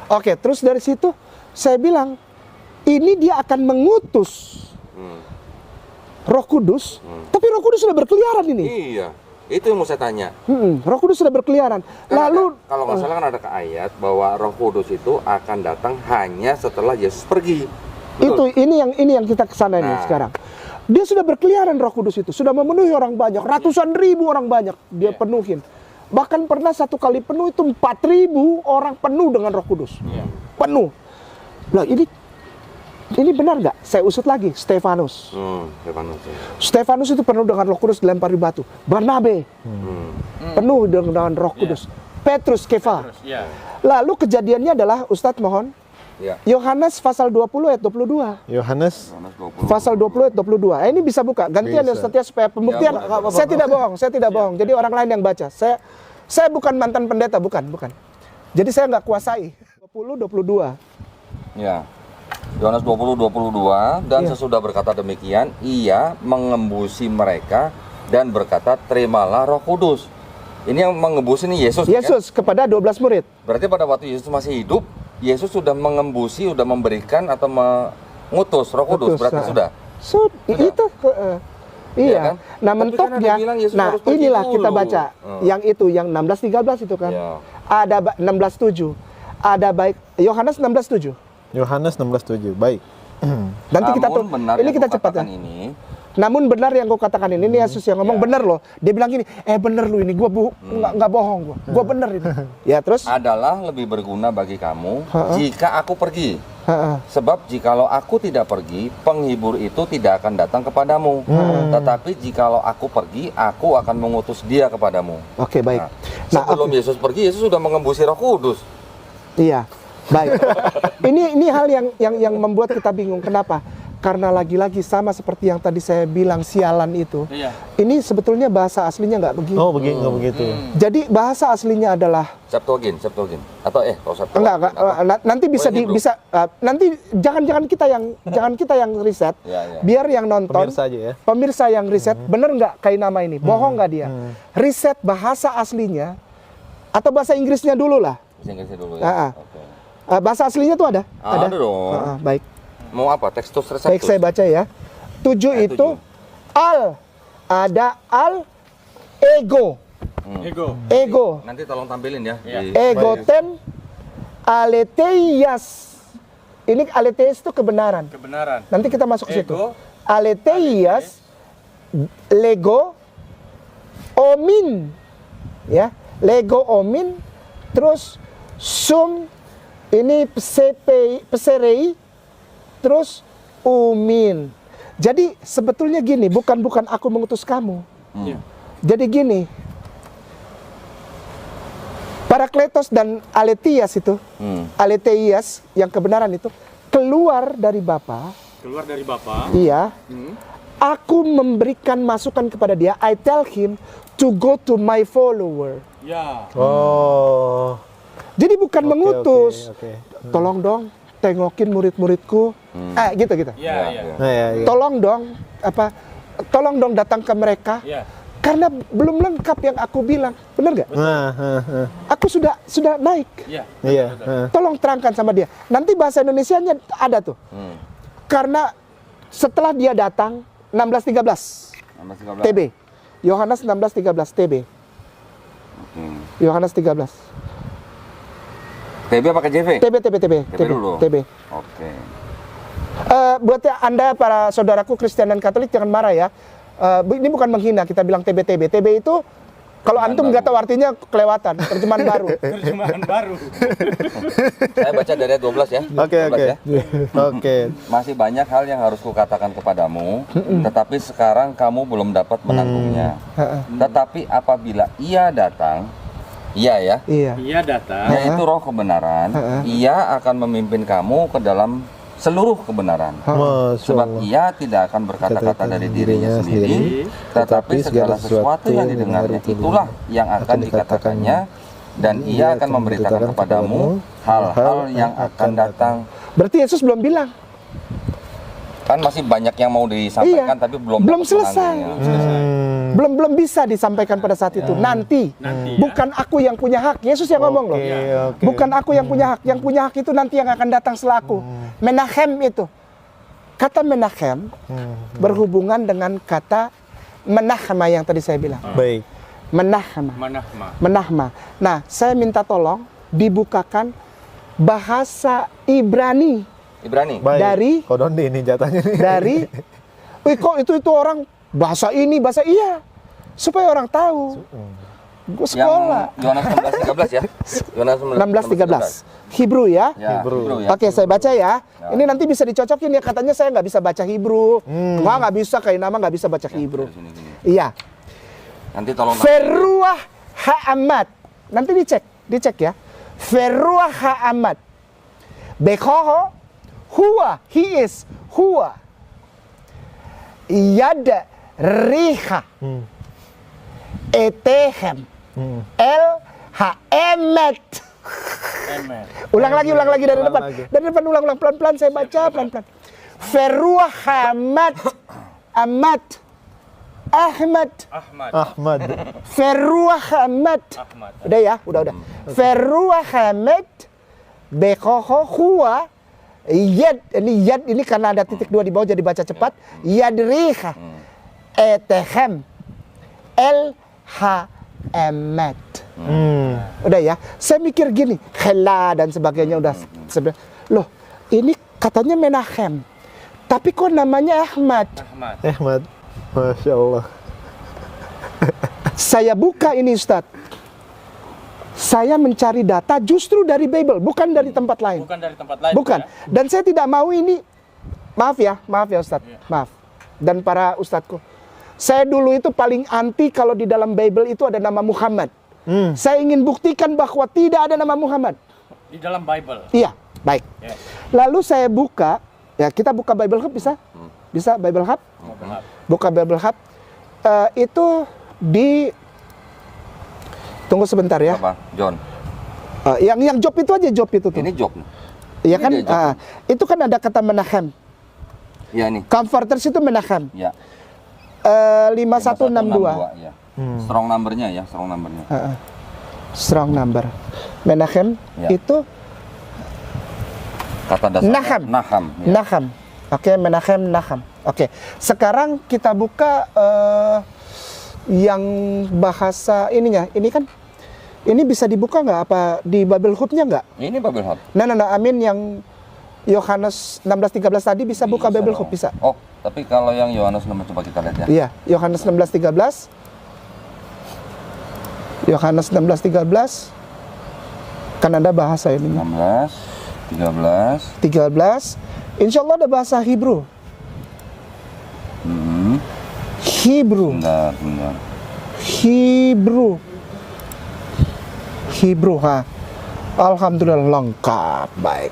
Oke, terus dari situ saya bilang ini dia akan mengutus Roh Kudus, tapi Roh Kudus sudah berkeliaran ini. Iya, itu yang mau saya tanya. Roh Kudus sudah berkeliaran. Kan Lalu kalau nggak salah kan ada ke ayat bahwa Roh Kudus itu akan datang hanya setelah Yesus pergi. Betul? ini yang kita kesana ini Nah. sekarang. Dia sudah berkeliaran Roh Kudus itu, sudah memenuhi orang banyak, ratusan ribu orang banyak dia penuhin. Bahkan pernah satu kali penuh itu 4.000 orang penuh dengan Roh Kudus. Penuh. Nah, ini benar nggak? Saya usut lagi, Stefanus. Stefanus itu penuh dengan Roh Kudus, dilempari batu. Barnabe penuh dengan Roh Kudus. Petrus, Kefa. ya. Lalu kejadiannya adalah, Ustadz mohon, Ya. Yohanes pasal 20 ayat 22. Yohanes Pasal 20 ayat 22. Ini bisa buka. Gantian ya Ustadz ya, supaya pembuktian. Ya, boleh. Saya tidak bohong. Jadi orang lain yang baca. Saya bukan mantan pendeta, bukan. Jadi saya nggak kuasai. 20-22. Ya. Yohanes 20:22 dan Iya. sesudah berkata demikian, ia mengembusi mereka dan berkata, terimalah Roh Kudus. Ini yang mengembusi ini Yesus. Kan? Yesus kepada 12 murid. Berarti pada waktu Yesus masih hidup, Yesus sudah mengembusi, sudah memberikan atau mengutus Roh Kudus. Utus, Berarti sudah. Itu Iya iya. kan? Nah, Tapi mentoknya, kan ada bilang Yesus nah harus pergi inilah dulu. kita baca yang itu, yang 16-13 itu kan. Iya. Ada 16-7. Ada baik Yohanes 16-7. Yohanes 16:7. Baik. Nanti kita tuh, Namun benar ini yang kita kau cepat ya. katakan ini, Namun benar yang kau katakan ini Yesus yang ngomong benar loh. Dia bilang gini, benar lu ini, nggak bohong gua benar ini. Ya terus, adalah lebih berguna bagi kamu jika aku pergi. Ha-ha. Sebab jikalau aku tidak pergi, penghibur itu tidak akan datang kepadamu. Tetapi jikalau aku pergi, aku akan mengutus dia kepadamu. Oke baik. Nah, sebelum Yesus pergi, Yesus sudah mengembusi Roh Kudus. Iya, baik. Ini hal yang membuat kita bingung. Kenapa? Karena lagi-lagi sama seperti yang tadi saya bilang sialan itu. Iya. Ini sebetulnya bahasa aslinya nggak begitu. Oh, nggak begitu. Jadi bahasa aslinya adalah Septuagint atau kalau Septuagint. enggak, nanti bisa Hebrew. nanti jangan kita yang riset. Ya. Biar yang nonton Pemirsa aja ya. pemirsa yang riset, bener nggak kayak nama ini? Bohong nggak dia? Riset bahasa aslinya atau bahasa Inggrisnya dulu lah. Bahasa Inggrisnya dulu ya. Ah. Oke. Bahasa aslinya tuh ada? Ada dong. Baik. Mau apa? Textus Receptus. Baik, saya baca ya. 7 itu 7. al, ada al ego. Ego. Ego. Nanti tolong tampilin ya. Iya. di- Egoten aleteias. Ini aleteias itu kebenaran. Kebenaran. Nanti kita masuk ke situ. Ego. Aleteias, lego, omin. Ya, lego omin, terus sum, ini peserei, terus umin. Jadi sebetulnya gini, bukan aku mengutus kamu. Iya. Jadi gini, Parakletos dan Aleteias itu, Aleteias yang kebenaran itu keluar dari Bapa. Keluar dari Bapa. Iya. Hmm. Aku memberikan masukan kepada dia. I tell him to go to my follower. Ya. Oh. Jadi bukan Oke, mengutus. oke. Tolong dong, tengokin murid-muridku. Gitu. Iya, iya. Nah, ya, ya. Tolong dong datang ke mereka. Iya. Karena belum lengkap yang aku bilang. Benar gak? Nah. Aku sudah naik. Iya. Iya. Tolong terangkan sama dia. Nanti bahasa Indonesianya ada tuh. Karena setelah dia datang 16:13 16-13. TB. Yohanes 16:13 TB. Yohanes 13. TB apa KJV? TB. dulu. TB. Oke. Buat Anda para saudaraku Kristen dan Katolik jangan marah ya. Ini bukan menghina, kita bilang TB. TB itu kalau antum nggak tahu artinya kelewatan, terjemahan baru. Terjemahan baru. Saya baca dari ayat 12 ya. 12 ya. Oke. Masih banyak hal yang harus kukatakan kepadamu, tetapi sekarang kamu belum dapat menanggungnya. Tetapi apabila ia datang, ia ya, Iya. Ia datang. yaitu roh kebenaran, ia akan memimpin kamu ke dalam seluruh kebenaran. Masya Sebab Allah. ia tidak akan berkata-kata dari dirinya sendiri, tetapi segala sesuatu yang didengarnya itulah yang akan dikatakannya, dan ia akan memberitakan kepadamu hal-hal yang akan datang. Berarti Yesus belum bilang. Kan masih banyak yang mau disampaikan, Iya. tapi belum Belum dapat selesai. menanggungnya. Belum bisa disampaikan pada saat itu. Nanti. Nanti, ya. Bukan aku yang punya hak. Yesus yang ngomong loh. Oke. Bukan aku yang punya hak. Yang punya hak itu nanti yang akan datang setelah aku. Menachem itu. Kata Menachem berhubungan dengan kata menahma yang tadi saya bilang. Baik. Menahma. Manahma. Menahma. Nah, saya minta tolong dibukakan bahasa Ibrani Ibrani. Baik. Dari- Kodondi ini jatahnya nih. dari kok itu orang bahasa ini, bahasa iya. Supaya orang tahu. Gue Yang sekolah. Yohanes 16:13 ya. Yohanes 16:13. Hebrew ya. Ya, Hebrew. ya. Oke, saya baca ya. Ini nanti bisa dicocokin ya. Katanya saya nggak bisa baca Hebrew. Nggak bisa, kayak nama nggak bisa baca Hebrew. Sini, sini. Iya. Nanti tolong Feruah ha'amad. Nanti dicek ya. Feruah ha'amad. Bekoho, huwa, he is, huwa. Yada riha. Etehem. El ha'emet. Emet. Ulang lagi dari Ulang depan. lagi. Dari depan ulang pelan-pelan saya baca pelan-pelan. Feruah ha'amad. Ahmad. Ahmad. Feruah Hamad. Ahmad. Udah ya, udah. Feruah Hamad bekoho huwa yad. Ini karena ada titik 2 di bawah jadi baca cepat. Yadriha etehem el ha-emet. Udah ya. Saya mikir gini, khela dan sebagainya udah. Loh, ini katanya Menachem. Tapi kok namanya Ahmad? Ahmad. Masya Allah. Saya buka ini Ustadz. Saya mencari data justru dari Bible, bukan dari tempat lain. Bukan dari tempat lain. Bukan. Ya? Dan saya tidak mau ini. Maaf ya Ustadz. Maaf. Dan para ustadzku. Saya dulu itu paling anti kalau di dalam Bible itu ada nama Muhammad. Saya ingin buktikan bahwa tidak ada nama Muhammad. Di dalam Bible. Iya, baik. Ya. Lalu saya buka, ya kita buka Bible Hub bisa? Bisa Bible Hub? Buka Bible Hub. Itu di tunggu sebentar ya. apa? John. Yang job itu aja job itu tuh. Ini job. Iya kan? dia job. Itu kan ada kata Menachem. Ya nih. Comforters itu Menachem. Ya. 5162. Ya. Strong numbernya ya, strong numbernya. Strong number. Menachem Ya. itu Kata dasar. Naham. Naham. Ya. Naham. Oke, Menachem Naham. Oke. Sekarang kita buka yang bahasa ininya, ini kan, ini bisa dibuka nggak apa di Bible Hub-nya nggak? Ini Bible Hub. Nah, amin yang Yohanes 16:13 tadi bisa buka Bible dong. Hub, bisa. Oh, tapi kalau yang Yohanes 6 coba kita lihat ya. Iya, Yohanes 16:13. Yohanes 16:13. Kan ada bahasa ini. 16, 13. 13. Insya Allah ada bahasa Hebrew. Hebrew. Bentar. Hebrew, ha. Alhamdulillah lengkap, baik.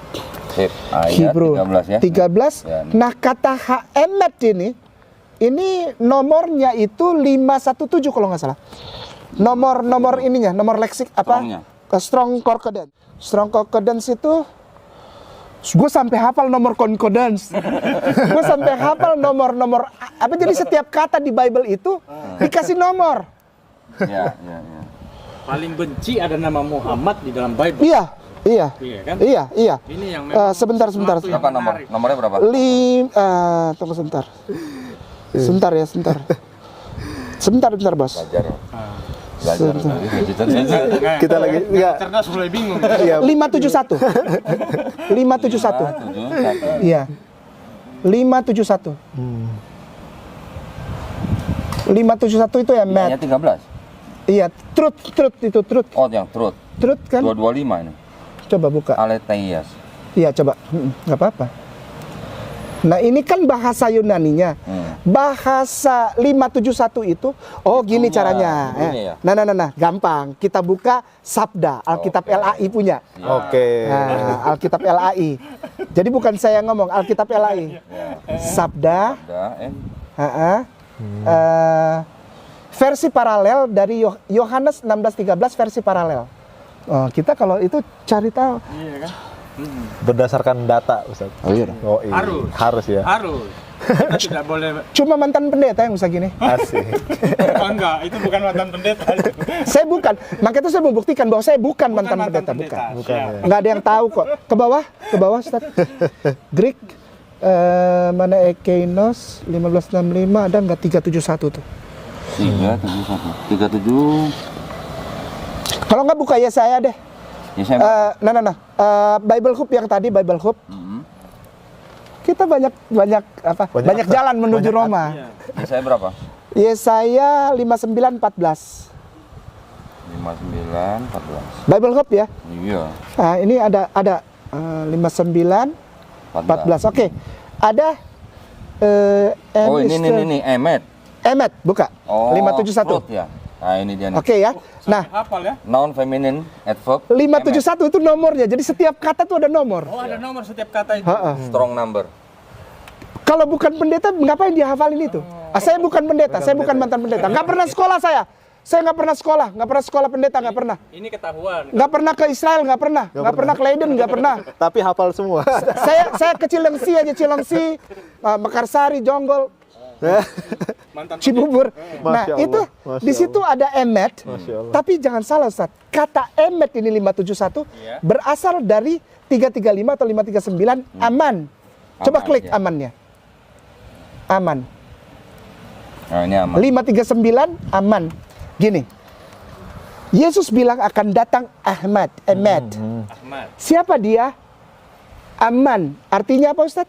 Sip, ayat Hebrew 13 ya. 13. Ya. Nah, kata Haemet ini nomornya itu 517 kalau nggak salah. Nomor ininya, nomor leksik Strongnya. apa? Strong Concordance. Strong Concordance itu gue sampai hafal nomor concordance. Gue sampai hafal nomor apa, jadi setiap kata di Bible itu dikasih nomor. Ya. Paling benci ada nama Muhammad di dalam Bible. Iya. Iya kan? Iya. Ini yang memang Sebentar. sesuatu yang Berapa nomor? menarik. Nomornya berapa? Tunggu sebentar. Sebentar, Bos. Belajar. Belajar. Kita lagi enggak. Cerdas mulai bingung. Iya. 571. 571. 7, 1. Iya. 571. 571 itu ya, Matt. Ayat 13. Iya, truth itu truth. Oh, yang truth. Truth kan? 225 ini. Coba buka. Aletheia. Iya, coba. Nggak apa-apa. Nah, ini kan bahasa Yunaninya. Bahasa 571 itu, oh gini Itunya, caranya. Hebrew-nya ya? Nah, gampang. Kita buka Sabda, Alkitab Oke. LAI punya. Oke. Nah, Alkitab LAI. Jadi bukan saya ngomong, Alkitab LAI. Sabda, Ada, versi paralel dari Yohanes 16:13 versi paralel. Oh, kita kalau itu cari tahu. Iya kan? Berdasarkan data, Ustaz. Oh iya. Oh, iya. Harus ya. Harus. Kita tidak boleh. Cuma mantan pendeta yang bisa gini. Asik. Oh, enggak, itu bukan mantan pendeta. Saya bukan. Makanya itu saya membuktikan bahwa saya bukan mantan pendeta, bukan. Bukan Siap. ya. Nggak ada yang tahu kok. Ke bawah, Ustaz. Greek mana Ekeinos 1565 ada nggak 371 tuh? 37. Kalau nggak buka ya saya deh. Ya saya. Bible Hub yang tadi Bible Hub. Kita banyak jalan menuju Roma. Iya. Ya saya berapa? Yesaya 59:14. 59, 14. Bible Hub ya. Iya. Nah, ini ada 59:14. Oke. Ada Oh, ini Emet. Emet, buka. Oh, 571. truth ya. Nah, ini dia nih. Oke ya. Nah, Hafal ya? Noun feminine adverb. 571 itu nomornya. Jadi setiap kata tuh ada nomor. Oh, ada nomor setiap kata itu. Emet. Strong number. Kalau bukan pendeta, ngapain dia hafalin itu? Saya bukan pendeta, saya bukan mantan pendeta. Nggak pernah sekolah saya. Saya nggak pernah sekolah pendeta, nggak pernah. Ini ketahuan. Nggak pernah ke Israel, nggak pernah ke Leiden, nggak pernah. Tapi hafal semua. Saya ke Cilengsi, Mekarsari, Jonggol, Mantan Cibubur. Nah, Masya Allah, itu Masya di situ ada emet. Masya Allah. Tapi jangan salah, Ustaz. Kata emet ini 571 Iya. berasal dari 335 atau 539 aman. Coba Aman, klik ya. amannya. Aman. Nah, ini aman. 539 aman. Gini. Yesus bilang akan datang Emet. Ahmad. Siapa dia? Aman. Artinya apa, Ustaz?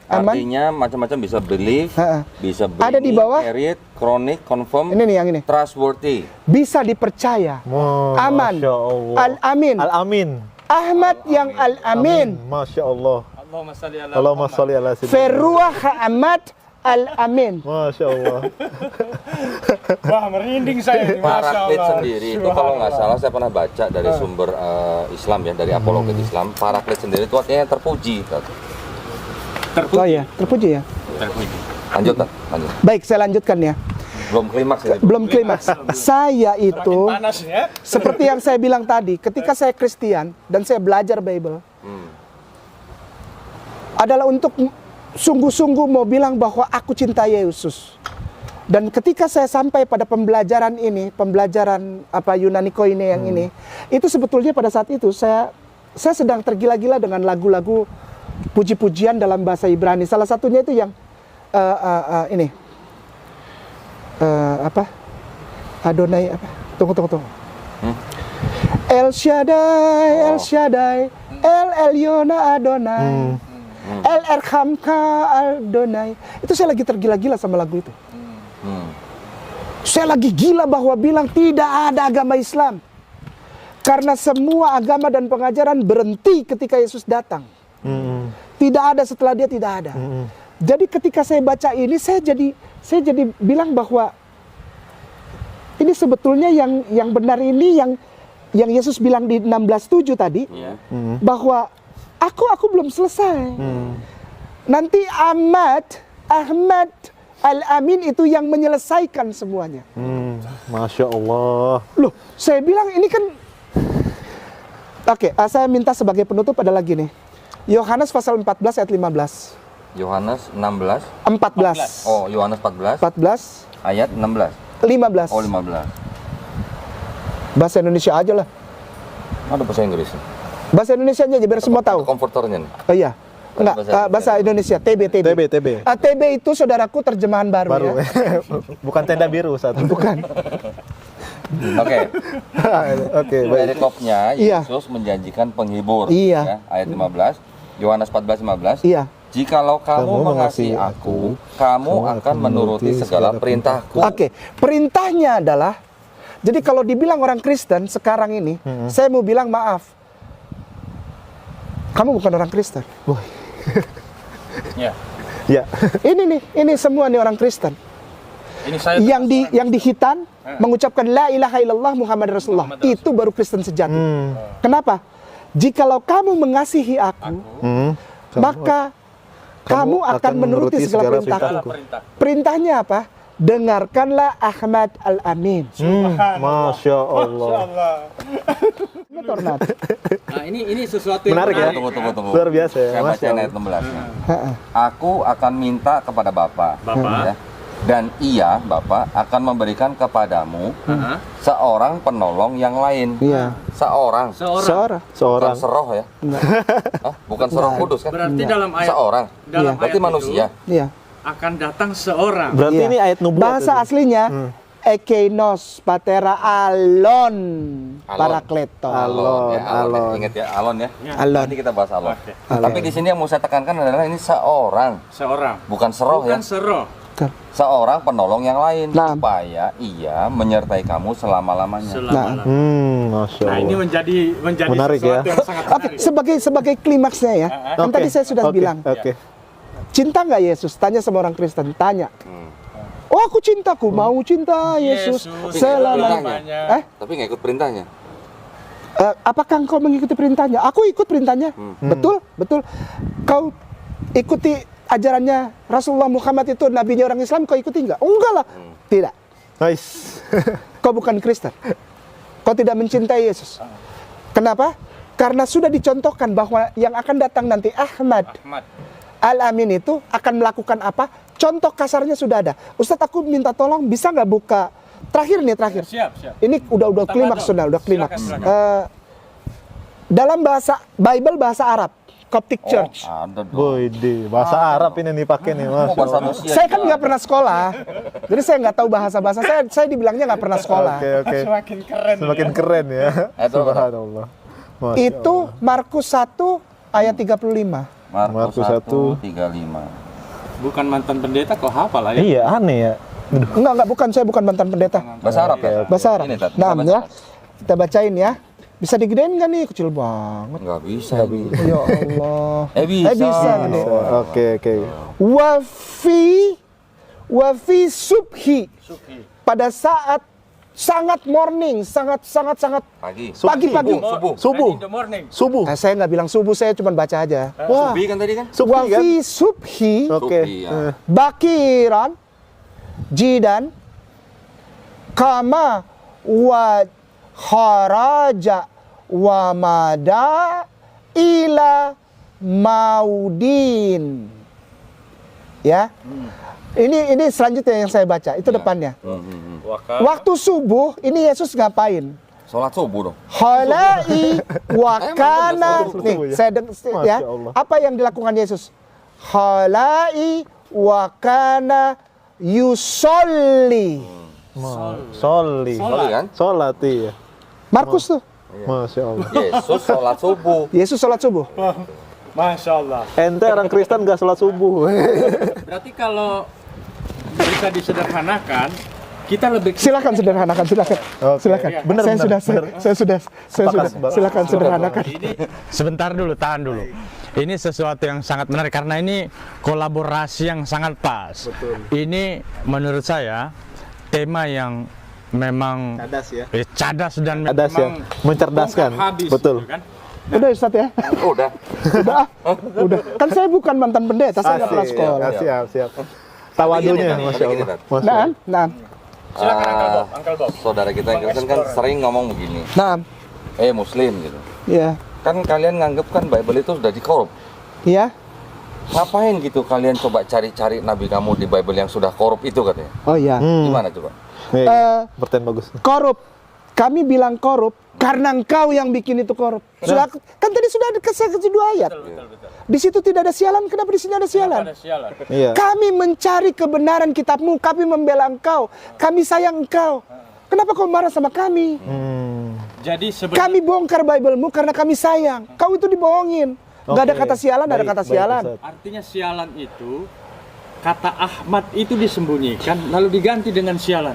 Aman. Artinya macam-macam, bisa believe, Ha-ha. bisa believe, Ada di bawah. carried, chronic, confirm, Ini nih yang ini. trustworthy. Bisa dipercaya. Aman. Masya Allah. Al-Amin. Al-Amin. Ahmad yang Al-Amin. Masya Allah. Allahumma salli ala Allahumma Muhammad. sholli ala sayyidina. Feruah Ahmad Al-Amin. Masya Allah. Wah, merinding saya. Masya Paraklit Allah. sendiri itu kalau nggak salah saya pernah baca dari sumber Islam ya, dari apologet Islam. Paraklit sendiri itu artinya terpuji. Terpuji. Oh ya, terpuji ya. Terpuji. Lanjut, Tat. Lanjut. Baik, saya lanjutkan ya. Belum klimaks ini. Belum klimaks. Saya itu Panas ya. seperti yang saya bilang tadi, ketika saya Kristen dan saya belajar Bible, adalah untuk sungguh-sungguh mau bilang bahwa aku cinta Yesus. Dan ketika saya sampai pada pembelajaran ini, pembelajaran Yunani Koine yang ini, itu sebetulnya pada saat itu saya sedang tergila-gila dengan lagu-lagu puji-pujian dalam bahasa Ibrani. Salah satunya itu yang ini Adonai apa? Tunggu. El Shaddai, El Shaddai, El Elyona Adonai, El Erhamka Adonai. Itu saya lagi tergila-gila sama lagu itu. Saya lagi gila bahwa bilang tidak ada agama Islam. Karena semua agama dan pengajaran berhenti ketika Yesus datang. Tidak ada setelah dia, tidak ada. Jadi ketika saya baca ini, saya jadi bilang bahwa ini sebetulnya yang benar ini yang Yesus bilang di 16:7 tadi, bahwa aku belum selesai. Nanti Ahmad Al-Amin itu yang menyelesaikan semuanya. Masya Allah. Loh, saya bilang ini kan. Oke, saya minta sebagai penutup ada lagi nih. Yohanes pasal 14 ayat 15. Yohanes 16. 14. Oh, Yohanes 14 14 ayat 16. 15. Oh, 15. Bahasa Indonesia aja lah. Ada bahasa Inggris. Bahasa Indonesia aja biar semua tahu. Komforternya nih. Oh iya. Enggak, bahasa Indonesia, TB. TB. TB itu saudaraku terjemahan baru. Ya. Bukan tenda biru satu. Bukan. Oke. Oke, baik. Perikopnya Iya. Yesus menjanjikan penghibur. Iya. Ya, ayat 15. Yohanes 14:15. Iya. Jikalau kamu mengasihi aku, kamu akan menuruti segala perintahku. Oke, perintahnya adalah, jadi kalau dibilang orang Kristen sekarang ini, saya mau bilang maaf, kamu bukan orang Kristen. Ya. Ya. Ini semua nih orang Kristen. Ini saya Yang di hitan mengucapkan la ilaha illallah Muhammad Rasulullah. Itu baru Kristen sejati. Kenapa? Jikalau kamu mengasihi aku, maka kamu akan menuruti segala perintahku. Perintahnya apa? Dengarkanlah Ahmad Al-Amin. Masya Allah. Betul, Nat? Nah, ini sesuatu yang Menarik ya? Tunggu. Luar biasa ya. Saya Masya baca ayat 16. Aku akan minta kepada Bapa. Bapak. Ya, dan ia, Bapa, akan memberikan kepadamu seorang penolong yang lain. Iya. Seorang. Seorang. Bukan seroh ya? Enggak. Hah? Bukan seroh kudus kan? Berarti dalam ayat Seorang. dalam Berarti ayat manusia. Iya. itu akan datang seorang. Berarti Iya. ini ayat nubuat. Bahasa itu. aslinya Ekeinos Patera Alon Parakleto. Alon. Alon. Ingat ya, alon ya. Alon. Nanti kita bahas alon. Oke. Tapi di sini yang mau saya tekankan adalah ini seorang, Seorang. bukan seroh ya. Bukan seroh. Seorang penolong yang lain Nah. supaya ia menyertai kamu selama-lamanya. Selama-lamanya. Masya Nah, Allah. ini menjadi Menarik sesuatu ya. yang sangat Oke, menarik. sebagai klimaksnya ya. Kan Oke, tadi saya sudah oke, bilang. Oke. Cinta nggak Yesus? Tanya sama orang Kristen. Tanya. Oh, aku cinta. Aku mau cinta Yesus selamanya. selamanya. Tapi nggak ikut perintahnya. Apakah engkau mengikuti perintahnya? Aku ikut perintahnya. Betul, betul. Kau ikuti ajarannya Rasulullah Muhammad itu nabinya orang Islam, kau ikuti enggak? Oh, enggak lah. Tidak. Nice. Kau bukan Kristen. Kau tidak mencintai Yesus. Kenapa? Karena sudah dicontohkan bahwa yang akan datang nanti Ahmad Al-Amin itu akan melakukan apa? Contoh kasarnya sudah ada. Ustadz, aku minta tolong bisa nggak buka terakhir. Siap. Ini udah klimaks sudah, udah klimaks. Silakan. Dalam bahasa Bible bahasa Arab, Coptic Church. Ada dong. Boy, bahasa Arab ini dipakai nih, Mas. Mau bahasa Rusia Saya kan juga nggak pernah sekolah, jadi saya nggak tahu bahasa-bahasa. Saya dibilangnya nggak pernah sekolah. Oke. Semakin keren. Semakin keren ya. Itu apa? Subhanallah. Masya Itu Markus 1 ayat 35. Markus Markus 1, 35. Bukan mantan pendeta kok hafal Allah. aja. Iya, aneh ya. Enggak, bukan. Saya bukan mantan pendeta. Bahasa Arab ya? Bahasa Arab. Ini, Tat, kita Nah, baca, ya. Tat. Kita bacain ya. Bisa digedein nggak nih? Kecil banget. Nggak bisa. Ya Allah. Bisa. Bisa gede. Oke. Wafi subhi. Pada saat sangat morning, sangat Pagi. pagi-pagi. Subuh. In the morning. Subuh. Nah, saya nggak bilang subuh, saya cuma baca aja. Wah, Subi kan tadi kan? subuh kan? Wafi subhi Oke. Subi, ya. bakiran jidan kama wa kharaja wa mada ila maudin. Ya. Ini selanjutnya yang saya baca, itu depannya. Waktu subuh ini Yesus ngapain? Sholat subuh dong. Khalai wakana. Nih, saya ya. Masya Allah. Apa yang dilakukan Yesus? Khalai wakana yusolli. Soli. Soli kan? Sholat iya. Markus tuh. Masya Allah. Yesus sholat subuh. Yesus sholat subuh. Masya Allah. Ente orang Kristen gak sholat subuh. Berarti kalau bisa disederhanakan, kita lebih Silakan sederhanakan, silakan. Oke. Silakan. Benar, saya benar, sudah benar. saya sudah Sepakat. silakan sederhanakan. Sebentar dulu, tahan dulu. Ini sesuatu yang sangat menarik karena ini kolaborasi yang sangat pas. Ini menurut saya tema yang memang Cadas ya. cadas dan Cadas ya. memang Mencerdaskan. habis, Betul. gitu kan? Udah Ustaz ya? Udah. Udah. Kan saya bukan mantan pendeta, saya nggak pernah sekolah. Siap. Tawadunya, Tapi Masya gini, Allah. Tat. Masya Nah, Allah. nah, Silakan Uncle Bob. Saudara kita yang Kristen kan sering ngomong begini, nah, Muslim gitu. ya, Kan kalian nganggep kan Bible itu sudah dikorup. ya. Ngapain gitu kalian coba cari-cari nabi kamu di Bible yang sudah korup itu katanya? Oh ya. Gimana coba? Nih, Eh, pertanyaan bagus. Korup. Kami bilang korup karena engkau yang bikin itu korup. Sudah, kan tadi sudah ada kasih 2 ayat. Di situ tidak ada sialan, kenapa di sini ada sialan? Ada sialan. Iya. Kami mencari kebenaran kitabmu, kami membela engkau, kami sayang engkau. Kenapa kau marah sama kami? Jadi sebenarnya Kami bongkar Biblemu karena kami sayang. Kau itu dibohongin. Gak ada Oke. kata sialan, ada Baik, kata baik, sialan. Ustaz. artinya sialan itu kata Ahmad itu disembunyikan lalu diganti dengan sialan.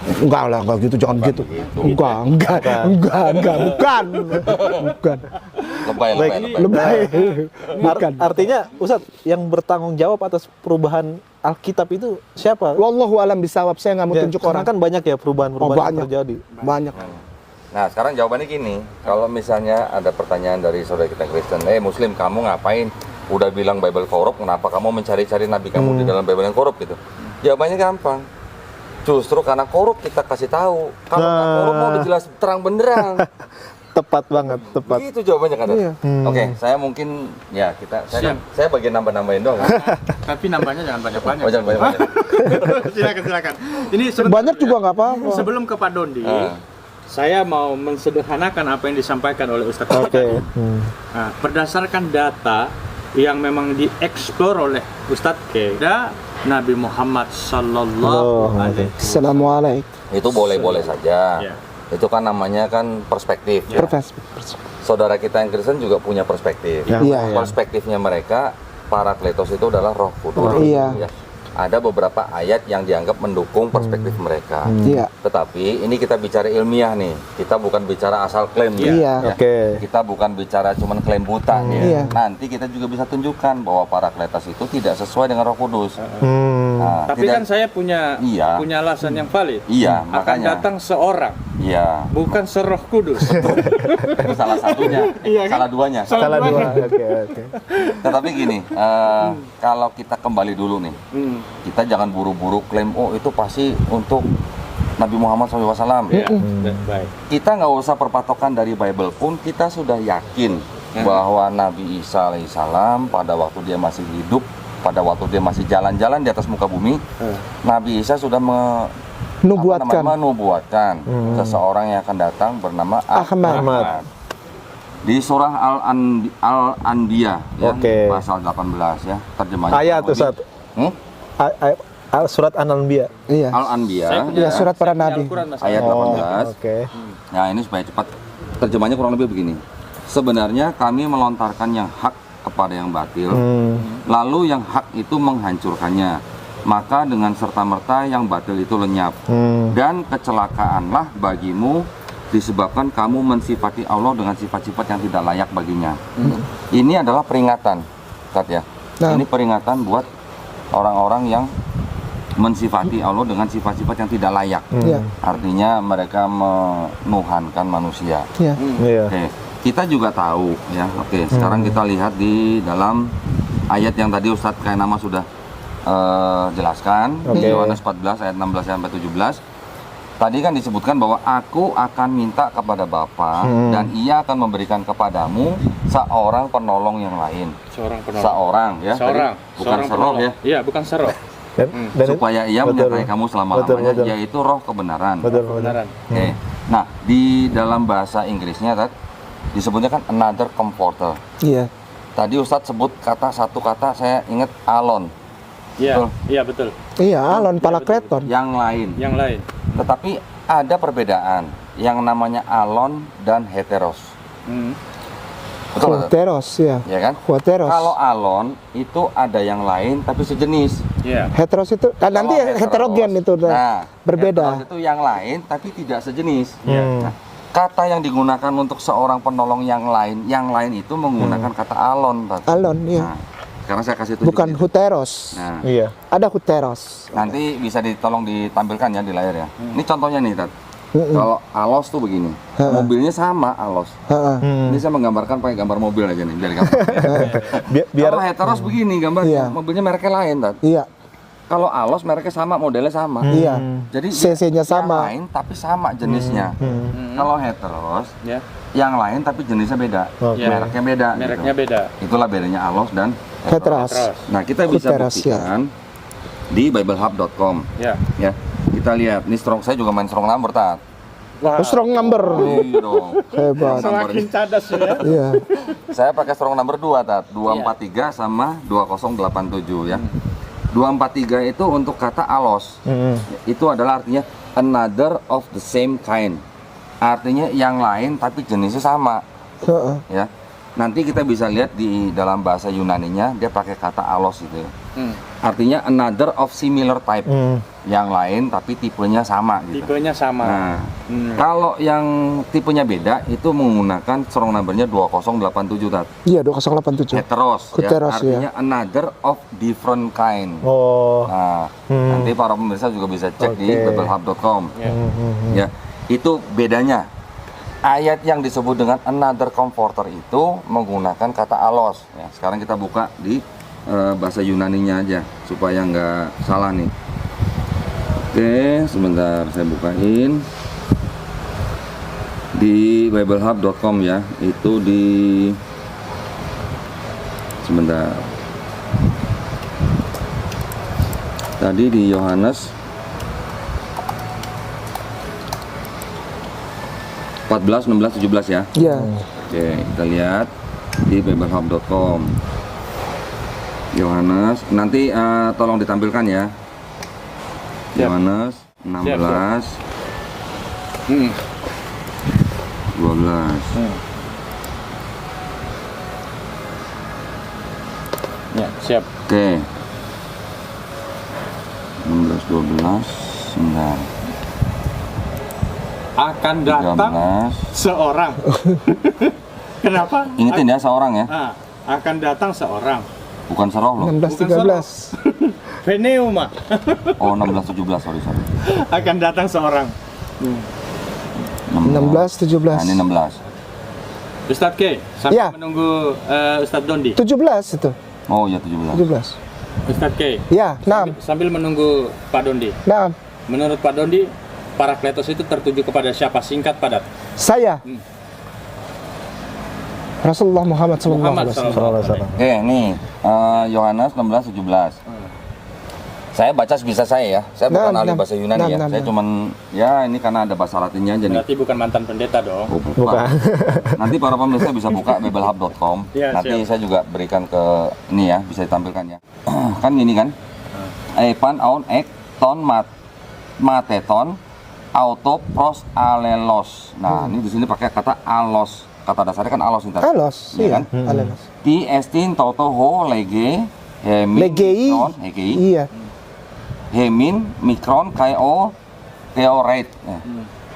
Enggak lah, enggak gitu, jangan gitu. Enggak, bukan. Lebay. Lebay. Bukan. Artinya, Ustadz, yang bertanggung jawab atas perubahan Alkitab itu siapa? Wallahu alam bisawab, saya nggak mau Ya, tunjuk karena orang. kan banyak ya perubahan-perubahan yang banyak. terjadi. Banyak. Nah sekarang jawabannya gini, kalau misalnya ada pertanyaan dari saudara kita Kristen, Muslim kamu ngapain? Udah bilang Bible korup, kenapa kamu mencari-cari nabi kamu di dalam Bible yang korup gitu? Jawabannya gampang. Justru karena korup kita kasih tahu. Kalau nggak korup mau jelas terang benderang. Tepat banget, tepat. Gitu jawabannya kan. Iya. Oke, saya mungkin ya saya bagian nambah-nambahin doang. Tapi nambahnya jangan banyak-banyak. Oh, jangan banyak-banyak. Silakan. Ini sebentar, Banyak juga nggak apa-apa. Sebelum ke Pak Dondi, Ah. saya mau mensederhanakan apa yang disampaikan oleh Ustadz. Oke. Nah, berdasarkan data yang memang dieksplor oleh Ustadz K, ada Nabi Muhammad Sallallahu Alaihi Wasallam. Assalamualaikum. Itu boleh-boleh saja. Ya. Itu kan namanya kan perspektif. Ya. Profesor. Saudara kita yang Kristen juga punya perspektif. Iya. Perspektifnya mereka, Parakletos itu adalah Roh Kudus. Iya. Ya. Ada beberapa ayat yang dianggap mendukung perspektif mereka. Iya. Tetapi ini kita bicara ilmiah nih. Kita bukan bicara asal klaim ya. Iya. Ya. Oke. Kita bukan bicara cuman klaim buta nih. Iya. Nanti kita juga bisa tunjukkan bahwa Parakletos itu tidak sesuai dengan Roh Kudus. Nah, Tapi tidak- kan saya punya Iya. alasan yang valid. Iya, Akan makanya. datang seorang, Iya. bukan seroh kudus. Itu salah satunya. Salah duanya. Salah dua. Oke. Tetapi gini, kalau kita kembali dulu nih, kita jangan buru-buru klaim, oh itu pasti untuk Nabi Muhammad SAW. Ya, baik. Kita nggak usah perpatokan dari Bible pun, kita sudah yakin bahwa Nabi Isa alaihissalam pada waktu dia masih hidup, pada waktu dia masih jalan-jalan di atas muka bumi, Nabi Isa sudah menubuatkan seseorang yang akan datang bernama Ahmad. Di surah Al-Anbiya ya, Oke. pasal 18 ya, terjemahnya. Ayat kurang Ustaz. lebih. Surat An-Anbiya. Iya. Al-Anbiya Iya, surat para nabi. Al-Quran, Mas. ayat 18. Oke. Nah, ini supaya cepat. Terjemahnya kurang lebih begini. Sebenarnya kami melontarkan yang hak kepada yang batil, lalu yang hak itu menghancurkannya. Maka dengan serta-merta yang batil itu lenyap. Dan kecelakaanlah bagimu disebabkan kamu mensifati Allah dengan sifat-sifat yang tidak layak baginya. Ini adalah peringatan, Ustaz ya. Nah. Ini peringatan buat orang-orang yang mensifati Allah dengan sifat-sifat yang tidak layak. Iya. Artinya mereka menuhankan manusia. Iya. Iya. Oke, kita juga tahu ya. Oke, sekarang kita lihat di dalam ayat yang tadi Ustadz kayak nama sudah jelaskan. Oke. Yohanes 14 ayat 16 sampai 17. Tadi kan disebutkan bahwa aku akan minta kepada Bapa dan ia akan memberikan kepadamu seorang penolong yang lain. Seorang penolong. Seorang ya. Seorang. Tadi bukan Seorang seroh penolong. ya. Iya, bukan seroh. Dan Supaya ia betul. menyertai kamu selama-lamanya, Betul. yaitu roh kebenaran. Betul. Kebenaran. Oke. Nah, di dalam bahasa Inggrisnya Tat, disebutnya kan another comforter. Iya. Tadi Ustadz sebut satu kata saya ingat alon. Iya, Betul. iya betul. Iya, alon palakreton. Yang lain. Yang lain. Tetapi ada perbedaan yang namanya alon dan heteros. Hmm. Betul nggak? Huteros, ya. Ya kan? Huteros. Kalau alon itu ada yang lain tapi sejenis. Iya. Heteros itu kan nanti Kalau heterogen heteros, itu udah nah, berbeda. heteros itu yang lain tapi tidak sejenis. Hmm. Nah, kata yang digunakan untuk seorang penolong yang lain itu menggunakan kata alon. Tat. Alon, ya. Nah, sekarang saya kasih tunjuk. Bukan ini. huteros. Nah, Iya. Ada huteros. nanti bisa tolong ditampilkan ya di layar ya. Ini contohnya nih, Tat. Kalau alos tuh begini. Mobilnya sama alos. Heeh. Ini saya menggambarkan pakai gambar mobil aja nih, biar gampang. Biar Kalau heteros begini gambarnya, Iya. mobilnya mereknya lain, Tat. Iya, Kalau alos mereknya sama, modelnya sama. iya. Jadi CC-nya sama. Yang lain tapi sama jenisnya. Kalau heteros, Ya. yang lain tapi jenisnya beda. Oke. Mereknya beda. Mereknya gitu. beda. Itulah bedanya alos dan Heteros. Heteros. Nah, kita bisa Heteros, ya. buktikan di biblehub.com Ya. ya. Kita lihat, ini strong, saya juga main strong number, Tat. Wah. Strong number. Iya dong. Hebat. Semakin cadas ya. Iya. Saya pakai strong number 2, Tat. 243 sama 2087 ya. 243 itu untuk kata alos. Itu adalah artinya another of the same kind. Artinya yang lain tapi jenisnya sama, Heeh. ya. Nanti kita bisa lihat di dalam bahasa Yunaninya dia pakai kata alos gitu ya. Artinya another of similar type. Yang lain tapi tipenya sama gitu. Tipenya sama. Nah, kalau yang tipenya beda itu menggunakan strong numbernya 2087, Tat. Iya, 2087. Heteros, Heteros, ya. artinya another of different kind. Oh. Nah, nanti para pemirsa juga bisa cek di Oke. biblehub.com. Ya. Ya, itu bedanya. Ayat yang disebut dengan another comforter itu menggunakan kata alos. Ya, sekarang kita buka di bahasa Yunaninya aja supaya nggak salah nih. Oke, sebentar saya bukain di biblehub.com ya. Itu di sebentar. Tadi di Yohanes 14, 16, 17 ya. Iya. Oke, kita lihat di biblehub.com. Yohanes, nanti tolong ditampilkan ya. Siap. Yohanes 16, Hmm. 12. Ya, siap. Oke. 16, 12, 9, Akan datang 13. seorang. Kenapa? Ingetin ya seorang ya, Ah, akan datang seorang. bukan seroh loh. 16 Bukan 13. Pneuma. Oh, 16, 17, sorry. Akan datang seorang. 16 17. Nah, ini 16. Ustadz K, sambil Ya. menunggu Ustadz Dondi. 17 itu. Oh ya 17. 17. Ustadz K, Ya, 6. sambil menunggu Pak Dondi. 6. Menurut Pak Dondi, Parakletos itu tertuju kepada siapa? Singkat padat. Saya. Rasulullah Muhammad sallallahu Muhammad alaihi wasallam. Sallallahu alaihi wasallam. Oke, nih Yohanes 16, 17. Saya baca sebisa saya ya. Saya bukan ahli bahasa Yunani ya. Saya cuman ya ini karena ada bahasa Latinnya aja nih. Berarti bukan mantan pendeta dong. Oh, bukan. Nanti para pemirsa bisa buka biblehub.com. Ya, Nanti siap. saya juga berikan ke ini ya, bisa ditampilkan ya. Kan gini kan? Epan aun ek ton mateton auto pros alelos. Nah, ini di sini pakai kata alos. Kata dasarnya kan alos nih. Alos, Iya iya. kan? Alelos. Ti estin toto ho lege hemin Legei. mikron hegei Iya. hemin mikron kai o theorate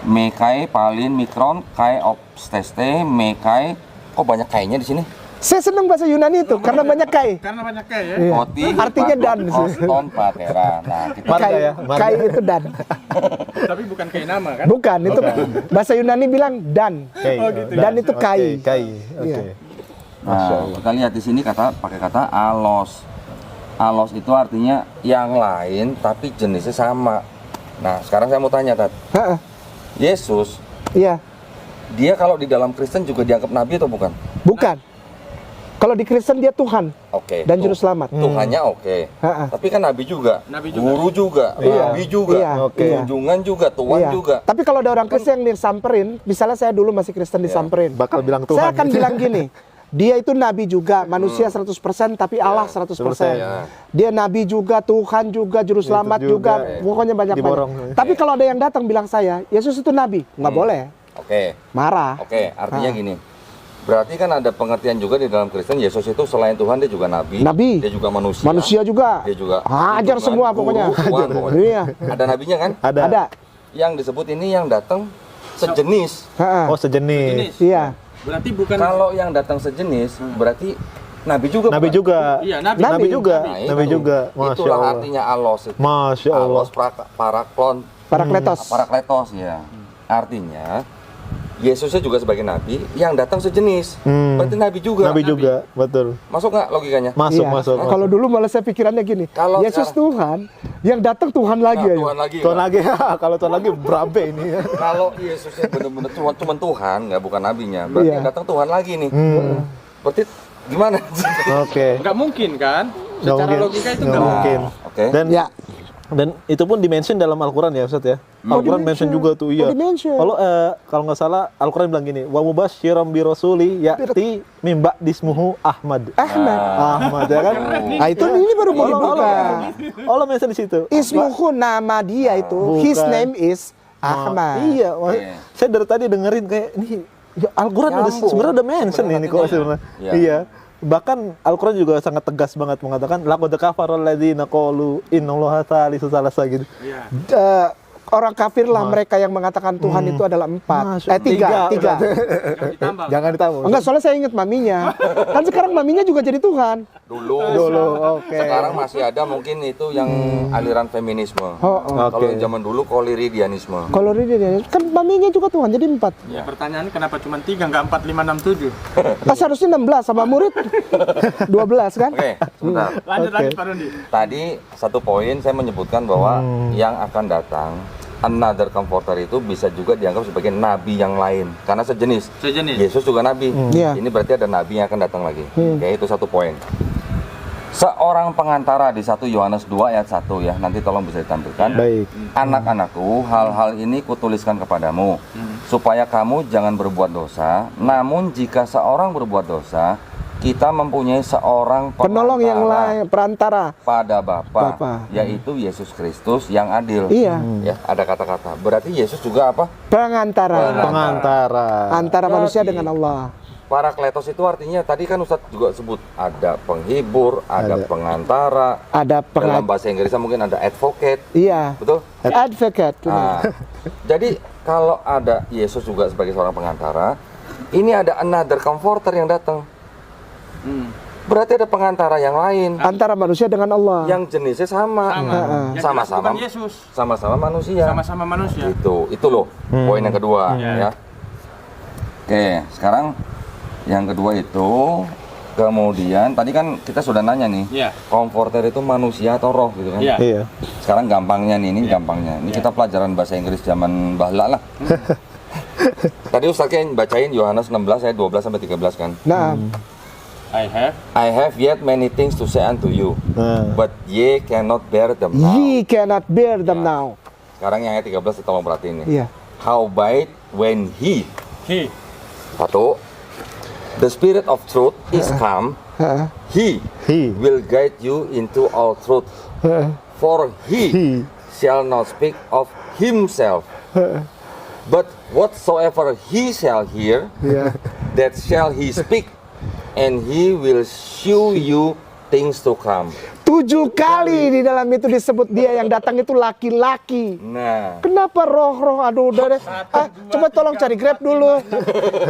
mekai palin mikron kai obsteste mekai kok banyak kainya di sini. Saya senang bahasa Yunani itu karena banyak kai. Karena banyak K ya. Iya. Oti Artinya dan sih. oston patera. Nah, kita Marga Kai, ya, marga. kai itu dan. Tapi bukan K nama kan? Bukan, itu bahasa Yunani bilang dan. Oke. Oh, gitu. Dan itu kai. Oke, kai. Oke. Iya. Nah, kita lihat di sini pakai kata alos. Alos itu artinya yang lain tapi jenisnya sama. Nah, sekarang saya mau tanya, Tat. Heeh. Yesus, Iya. dia kalau di dalam Kristen juga dianggap nabi atau bukan? Bukan. Kalau di Kristen dia Tuhan Oke. dan juru selamat. Tuhannya oke. Heeh. Tapi kan nabi juga. Nabi juga. Guru juga, Iya. nabi juga. Iya, Oke. iya. Junjungan juga, tuan Iya. juga. Tapi kalau ada orang Kristen yang disamperin, misalnya saya dulu masih Kristen disamperin, Bakal bilang Tuhan. saya akan bilang gini, Dia itu nabi juga, manusia 100% tapi Allah 100%. Ya. Dia nabi juga, Tuhan juga, juru selamat juga, pokoknya Diborong. banyak-banyak. Tapi kalau ada yang datang bilang saya, Yesus itu nabi, nggak boleh. Oke. Marah. Oke, artinya gini. Berarti kan ada pengertian juga di dalam Kristen, Yesus itu selain Tuhan dia juga nabi. Nabi. Dia juga manusia. Manusia juga. Dia juga Hajar Tuhan, semua guru, pokoknya. Tuhan pokoknya. Iya. Ada nabinya kan? Ada. Yang disebut ini yang datang sejenis. Ha-ha. Oh, sejenis. Iya. Berarti bukan Kalau yang datang sejenis berarti nabi juga. Nabi bukan? juga. Iya, nabi. Nabi. Nabi juga. Nah, Nabi itu. juga. Masya Itulah Allah. artinya alos itu. Masya Allah. Alos paraklon, Parakletos. parakletos ya. Artinya Yesusnya juga sebagai nabi yang datang sejenis. Berarti nabi juga. Nabi juga, betul. Masuk nggak logikanya? Masuk, Iya. masuk. Kalau dulu malah saya pikirannya gini, Kalau Yesus sekarang- Tuhan, yang datang Tuhan lagi Nah, ayo. Tuhan lagi. Tuhan Pak. lagi, kalau Tuhan lagi berabe ini. Kalau Yesusnya benar-benar cuma Tuhan, nggak bukan nabinya. Berarti Iya. yang datang Tuhan lagi nih. Berarti gimana? Oke. nggak mungkin kan? Nggak Secara mungkin. logika itu Nggak nggak mungkin. Oke. Dan itu pun dimention dalam Al-Quran ya Ustaz ya. Al-Quran mention juga tuh, iya. Oh, di-mention. Kalau nggak salah Al-Quran bilang gini, wa mubasysyiran bi rasuli ya'ti min ba'dismuhu Ahmad. Ahmad. Ahmad ya kan? Ah itu ini baru mau Allah, dibuka. Allah mention di situ. Ismuhu nama dia itu, his Bukan. name is Ahmad. Iya, Iya. saya dari tadi dengerin kayak ini ya Al-Quran udah Nyambung. sebenarnya udah mention ini kok sebenarnya. Iya. Iya. Bahkan Al-Quran juga sangat tegas banget mengatakan laqad kafara alladziina qalu innallaha tsalisu salasa gitu. Iya. Eh, orang kafir lah mereka yang mengatakan Tuhan itu adalah 4. Tiga. Nggak ditambah. Jangan ditambah. Enggak, soalnya saya ingat maminya. Kan sekarang maminya juga jadi Tuhan. Dulu. Oke. Sekarang masih ada mungkin itu yang aliran feminisme. Oh, Kalau yang zaman dulu koliridianisme. Kalau dia kan maminya juga Tuhan, jadi 4. Ya, pertanyaannya kenapa cuma 3 nggak 4, 5, 6, 7? Pas harusnya 16 sama murid 12 kan? Oke, sebentar. Lanjut Oke. lagi Pak Rundi. Tadi satu poin saya menyebutkan bahwa yang akan datang another comforter itu bisa juga dianggap sebagai nabi yang lain karena sejenis. Sejenis. Yesus juga nabi. Iya. Ini berarti ada nabi yang akan datang lagi. Oke, itu satu poin. Seorang pengantara di 1 Yohanes 2 ayat 1 ya. Nanti tolong bisa ditampilkan. Baik. Anak-anakku, hal-hal ini kutuliskan kepadamu supaya kamu jangan berbuat dosa. Namun jika seorang berbuat dosa, kita mempunyai seorang Penolong yang pengantara lain, perantara. pada Bapa, Bapa. yaitu Yesus Kristus yang adil. Iya. Ya, ada kata-kata. Berarti Yesus juga apa? Pengantara. Pengantara. Antara manusia Jadi, dengan Allah. Parakletos itu artinya tadi kan Ustadz juga sebut ada penghibur, ada Ada. pengantara. Ada Dalam bahasa Inggrisnya mungkin ada advocate, Iya. betul? Advocate. Nah, jadi kalau ada Yesus juga sebagai seorang pengantara, ini ada another comforter yang datang. Berarti ada pengantara yang lain Antara manusia dengan Allah. yang jenisnya sama. Sama. Yang jelas Sama-sama. bukan Yesus. Sama-sama manusia. Sama-sama manusia. Itu loh poin yang kedua Iya. ya. Oke, sekarang yang kedua itu kemudian tadi kan kita sudah nanya nih, Iya. comforter itu manusia atau roh gitu kan? Iya. Iya. Sekarang gampangnya nih, ini gampangnya. Ini kita pelajaran bahasa Inggris zaman bahla lah. Tadi Ustaz kan bacain Yohanes 16 ayat 12 sampai 13 kan. Nah, I have yet many things to say unto you, Nah. but ye cannot bear them now. ye cannot bear them now. Sekarang yang ayat 13 tolong perhatiin nih. Iya. Howbeit when he He. Satu, the spirit of truth is come, Heeh. He. will guide you into all truth. For he shall not speak of himself, but whatsoever he shall hear, Iya. that shall he speak, and he will shew you things to come. 7 kali di dalam itu disebut dia yang datang itu laki-laki. Nah, Kenapa roh-roh? Aduh, udah deh. Coba tolong cari Grab dulu.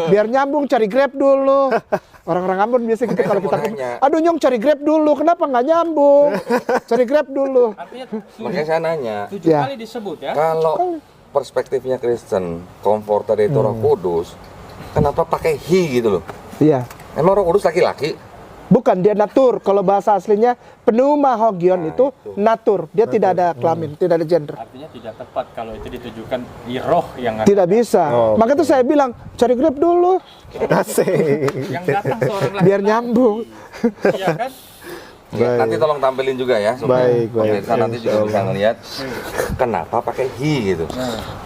Biar nyambung, cari Grab dulu. Orang-orang Ambon biasa gitu kalau kita nanya. aduh Nyong cari Grab dulu. Kenapa nggak nyambung? Cari Grab dulu. Artinya makanya saya nanya, 7 Ya. kali disebut ya. kalau perspektifnya Kristen, comforter itu Roh Kudus, kenapa pakai he gitu loh? Iya. Emang Roh Kudus laki-laki? Bukan, dia natur. Kalau bahasa aslinya pneuma hogion itu natur. Dia tidak ada kelamin, tidak ada gender. Artinya tidak tepat kalau itu ditujukan roh yang ada. Tidak bisa. Maka itu saya bilang, cari Grab dulu Asik. Yang datang seorang laki. biar nyambung. Iya kan? Ya, nanti tolong tampilin juga ya supaya Baik, baik. pemirsa nanti juga bisa ngelihat kenapa pakai he gitu.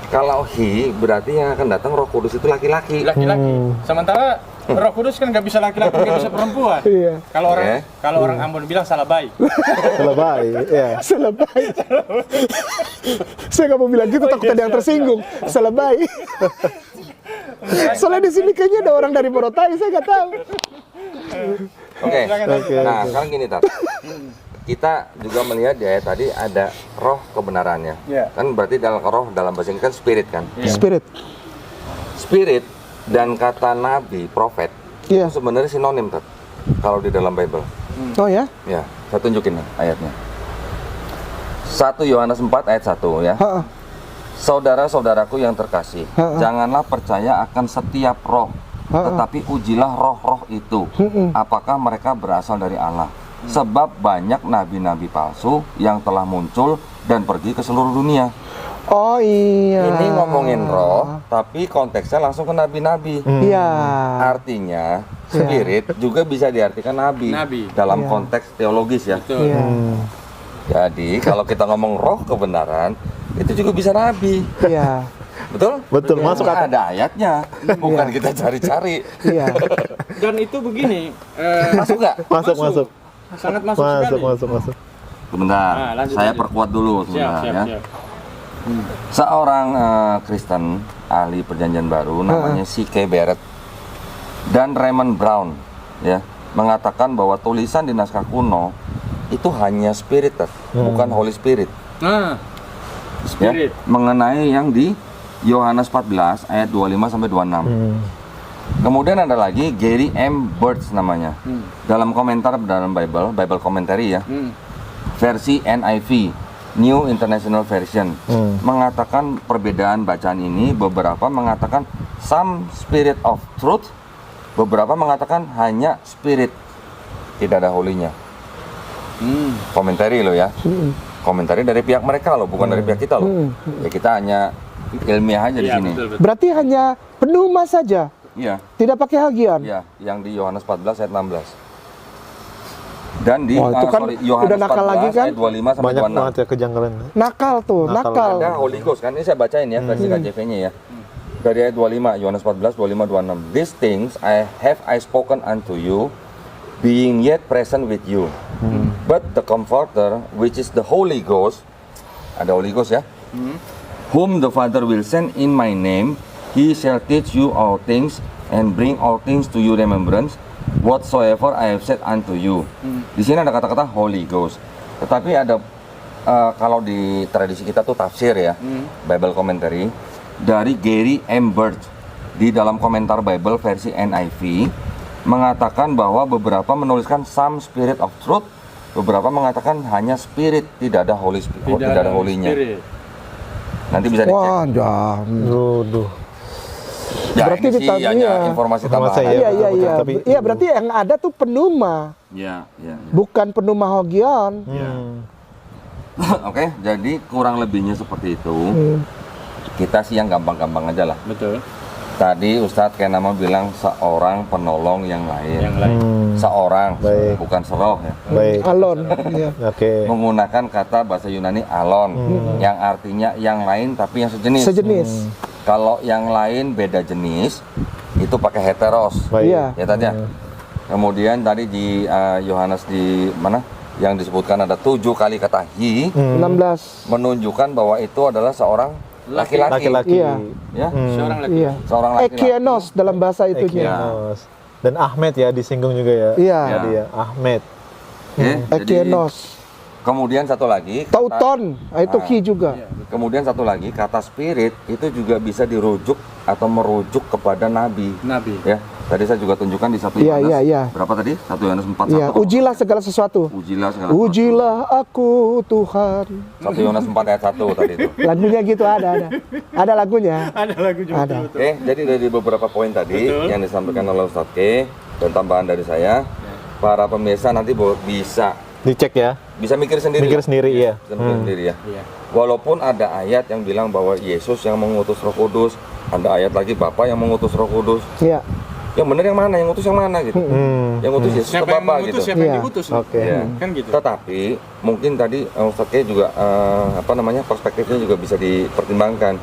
Kalau he berarti yang akan datang Roh Kudus itu laki-laki. Laki-laki. Sementara Roh Kudus kan nggak bisa laki-laki, nggak bisa perempuan. Iya. Kalau orang Ambon bilang salah bayi. Selebay, ya. Selebay. Saya nggak mau bilang gitu, takut ada yang tersinggung. Selebay. Soalnya di sini kayaknya ada orang dari Morotai, saya nggak tahu. Oke. Oke. Nah, sekarang gini, Tat. Kita juga melihat di ayat tadi ada roh kebenarannya. Iya. Kan berarti dalam roh dalam bahasa Inggris kan spirit kan. Spirit. Spirit dan kata nabi, prophet Iya. itu sebenarnya sinonim, Tat. Kalau di dalam Bible. Oh ya? Ya, saya tunjukin nih ayatnya. 1 Yohanes 4 ayat 1 ya. Ha-ha. Saudara-saudaraku yang terkasih, janganlah percaya akan setiap roh, tetapi ujilah roh-roh itu, apakah mereka berasal dari Allah. Sebab banyak nabi-nabi palsu yang telah muncul dan pergi ke seluruh dunia. Oh iya. Ini ngomongin roh, tapi konteksnya langsung ke nabi-nabi. Iya. Artinya, spirit juga bisa diartikan nabi, Nabi. dalam Iya. konteks teologis ya. Betul. Iya. Jadi, kalau kita ngomong roh kebenaran, itu juga bisa nabi. Iya. Betul? Betul, masuk Karena akal. ada ayatnya, bukan kita cari-cari. Iya. Dan itu begini, Masuk nggak? Masuk. sangat masuk sekali. Masuk. Sebentar, Nah, lanjut, saya lanjut. perkuat dulu sebentar ya. Siap. Seorang Kristen ahli perjanjian baru namanya C.K. Barrett dan Raymond Brown ya mengatakan bahwa tulisan di naskah kuno itu hanya spirit, bukan Holy Spirit. Nah, Ya, spirit. mengenai yang di Yohanes 14 ayat 25 sampai 26. Kemudian ada lagi Gary M. Birch namanya. Dalam komentar dalam Bible Commentary ya, versi NIV, New International Version, mengatakan perbedaan bacaan ini. Beberapa mengatakan some spirit of truth, beberapa mengatakan hanya spirit, tidak ada holy-nya. Komentari loh ya. Komentari dari pihak mereka loh, bukan dari pihak kita loh. Ya kita hanya ilmiah aja di Iya, sini. betul. Berarti hanya pneuma saja, Iya. tidak pakai hagian. Ya, yang di Yohanes 14 ayat 16. Dan di Wah, itu kan Yohanes udah nakal 14 lagi kan? ayat 25 sampai Banyak 26. banget ya kejanggalan. Nakal tuh, nakal. Ada Holy Ghost kan, ini saya bacain ya versi KJV-nya ya. Dari ayat 25, Yohanes 14 25 26. These things I spoken unto you, being yet present with you. But the Comforter, which is the Holy Ghost, ada Holy Ghost ya. Whom the Father will send in my name, he shall teach you all things and bring all things to your remembrance, whatsoever I have said unto you. Di sini ada kata-kata Holy Ghost. Tetapi ada kalau di tradisi kita tuh tafsir ya, Bible Commentary dari Gary M. Birch di dalam komentar Bible versi NIV mengatakan bahwa beberapa menuliskan some spirit of truth, beberapa mengatakan hanya spirit, tidak ada holy spirit, tidak ada holy-nya. Spirit. Nanti bisa dicek. Wah, jangan. Duh. Ya, Berarti ini sih ditanya- hanya informasi tambahan. Informasi Iya, ya, iya, betul, iya. tapi- Iya, berarti yang ada tuh pneuma, Ya, ya. bukan pneuma hagian. Oke, jadi kurang lebihnya seperti itu. Kita sih yang gampang-gampang aja lah. Betul. Tadi Ustadz kayak nama bilang seorang penolong yang lain. Yang lain. Seorang, Baik. bukan seroh ya. Baik. Alon. Iya. Oke. Menggunakan kata bahasa Yunani alon, yang artinya yang lain tapi yang sejenis. Sejenis. Kalau yang lain beda jenis, itu pakai heteros. Baik. Iya. Ya tadi ya. Kemudian tadi di Yohanes di mana yang disebutkan ada 7 kali kata he, 16. menunjukkan bahwa itu adalah seorang laki-laki. Laki-laki. Iya. Ya, Seorang laki. Iya. seorang laki-laki. Ekienos dalam bahasa itunya. Ekienos. Dan Ahmed ya disinggung juga ya. Iya. Tadi ya, Ahmed. Oke, jadi Ekienos. kemudian satu lagi kata- Tauton, itu Ah. ki juga. Kemudian satu lagi kata spirit itu juga bisa dirujuk atau merujuk kepada nabi. Nabi. Ya, tadi saya juga tunjukkan di 1 Iya, Yohanes. iya, iya. Berapa tadi? 1 Yohanes 4:1. Iya, ujilah segala sesuatu. Ujilah segala Ujilah aku Tuhan. 1 Yohanes 4 ayat 1 tadi itu. Lagunya gitu ada. Ada lagunya. Ada lagu juga. Ada. Oke, jadi dari beberapa poin tadi yang disampaikan oleh Ustadz K dan tambahan dari saya, para pemirsa nanti bisa Dicek ya. mikir sendiri. Mikir sendiri ya. Bisa mikir sendiri ya. Iya. Walaupun ada ayat yang bilang bahwa Yesus yang mengutus Roh Kudus, ada ayat lagi Bapa yang mengutus Roh Kudus. Iya. Yang benar yang mana? Yang ngutus yang mana gitu? Yang ngutus Yesus Siapa atau yang Bapa mengutus, gitu? siapa yang Iya. diutus? Oke. Ya. Kan gitu. Tetapi mungkin tadi Ustadz K juga perspektifnya juga bisa dipertimbangkan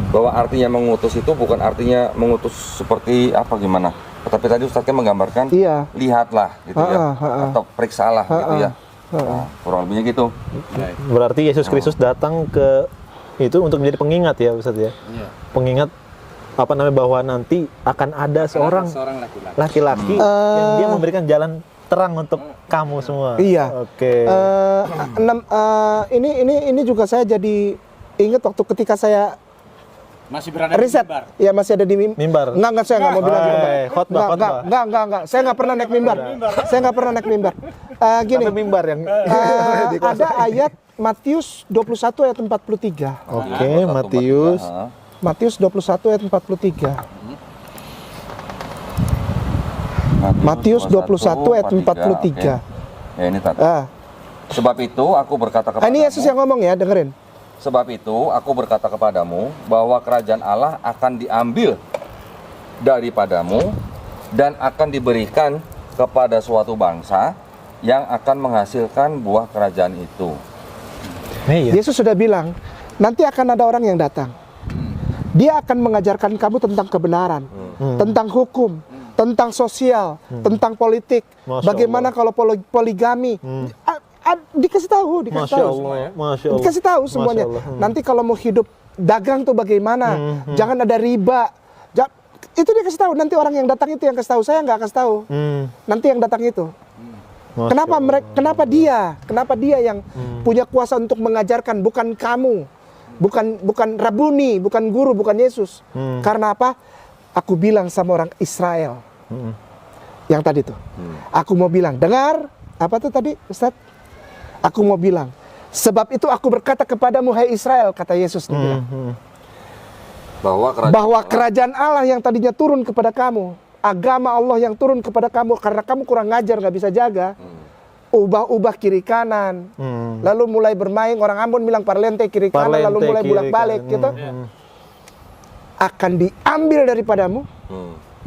bahwa artinya mengutus itu bukan artinya mengutus seperti apa gimana? Tapi tadi Ustadznya menggambarkan, Iya. lihatlah gitu ya, atau periksalah gitu ya. Nah, kurang lebihnya gitu. Berarti Yesus Kristus datang ke itu untuk menjadi pengingat ya Ustaz ya. Iya. Pengingat apa namanya, bahwa nanti akan ada seorang laki-laki yang dia memberikan jalan terang untuk kamu semua. Iya. Oke. Ini juga saya jadi ingat waktu ketika saya Masih berada riset. di mimbar. Ya masih ada di Mimbar. Enggak, saya nggak mau bilang di mimbar. Khotbah. Enggak. Saya nggak pernah naik mimbar. Saya nggak pernah naik mimbar. Gini, Tapi mimbar yang ada ayat Matius 21 ayat 43. Oke, Matius. Matius 21 ayat 43. Matius 21 ayat 43. Ya ini tadi. Sebab itu aku berkata kepadamu. Ini Yesus yang ngomong ya, dengerin. Sebab itu aku berkata kepadamu bahwa kerajaan Allah akan diambil daripadamu dan akan diberikan kepada suatu bangsa yang akan menghasilkan buah kerajaan itu. Iya. Yesus sudah bilang, nanti akan ada orang yang datang. Dia akan mengajarkan kamu tentang kebenaran, tentang hukum, tentang sosial, tentang politik. Masya Bagaimana kalau poligami? Dikasih tahu, Masya Allah. Masya Allah. Dikasih tahu semuanya. Masya Allah. Nanti kalau mau hidup dagang tuh bagaimana? Jangan ada riba. Itu dia kasih tahu. Nanti orang yang datang itu yang kasih tahu. Saya nggak kasih tahu. Nanti yang datang itu. Masya Kenapa Allah. mereka? Kenapa dia yang punya kuasa untuk mengajarkan, bukan kamu, bukan Rabuni, bukan guru, bukan Yesus. Karena apa? Aku bilang sama orang Israel, yang tadi tuh. Aku mau bilang, dengar apa tuh tadi, Ustaz? Aku mau bilang, sebab itu aku berkata kepadamu, hai Israel, kata Yesus. Dia bilang, bahwa kerajaan Allah yang tadinya turun kepada kamu, agama Allah yang turun kepada kamu karena kamu kurang ngajar, nggak bisa jaga, ubah-ubah kiri kanan, lalu mulai bermain, orang Ambon bilang parlente kiri kanan, lalu mulai bolak-balik gitu, akan diambil daripadamu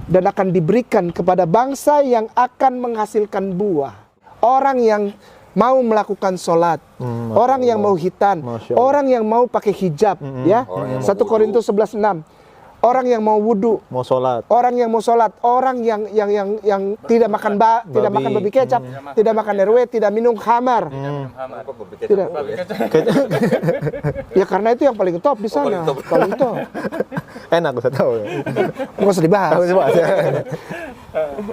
dan akan diberikan kepada bangsa yang akan menghasilkan buah. Orang yang mau melakukan sholat, orang yang mau hitan, orang yang mau pakai hijab, ya. 1 Korintus 11:6. Orang yang mau wudhu, Mau sholat. orang yang mau sholat, orang yang tidak makan tidak makan babi kecap, tidak makan RW, tidak minum khamar. Tidak. Ya karena itu yang paling top di sana, paling top. Enak Ustaz tahu. Nggak usah dibahas.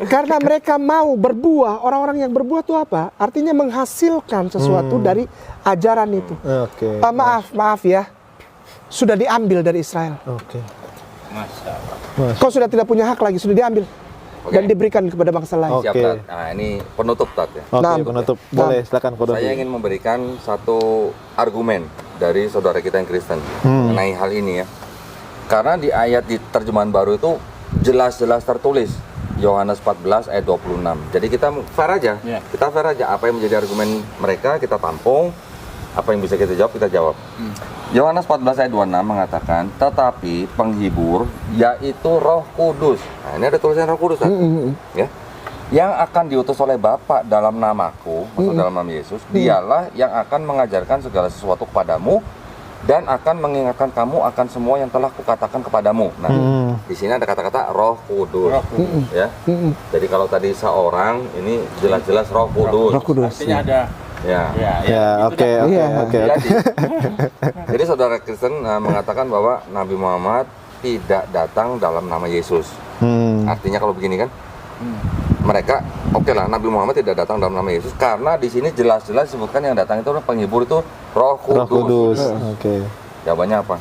Karena mereka mau berbuah. Orang-orang yang berbuah itu apa? Artinya menghasilkan sesuatu dari ajaran itu. Oke. Maaf ya, sudah diambil dari Israel. Oke. Kau sudah tidak punya hak lagi, sudah diambil dan diberikan kepada bangsa lain. Siap, Oke. Tat. Nah, ini penutup, Tat, ya. Oke, Nah, penutup. Boleh, silakan Kodofi. Saya ingin memberikan satu argumen dari saudara kita yang Kristen mengenai hal ini ya. Karena di ayat di terjemahan baru itu jelas-jelas tertulis Yohanes 14 ayat 26. Jadi kita fair aja. Yeah. Kita fair aja, apa yang menjadi argumen mereka kita tampung, apa yang bisa kita jawab kita jawab. Yohanes 14 ayat 26 mengatakan, tetapi penghibur yaitu Roh Kudus. Nah, ini ada tulisan Roh Kudus kan? Ya. Yang akan diutus oleh Bapa dalam namaku, maksud dalam nama Yesus, dialah yang akan mengajarkan segala sesuatu kepadamu dan akan mengingatkan kamu akan semua yang telah kukatakan kepadamu. Nah, di sini ada kata-kata Roh Kudus. Ya. Jadi kalau tadi seorang, ini jelas-jelas Roh Kudus. Roh Kudus. Artinya ada Ya. Ya, oke. Jadi saudara Kristen mengatakan bahwa Nabi Muhammad tidak datang dalam nama Yesus. Artinya kalau begini kan, mereka oke lah, Nabi Muhammad tidak datang dalam nama Yesus karena di sini jelas-jelas disebutkan yang datang itu penghibur itu Roh Kudus. Roh Kudus. Oke. Jawabannya apa?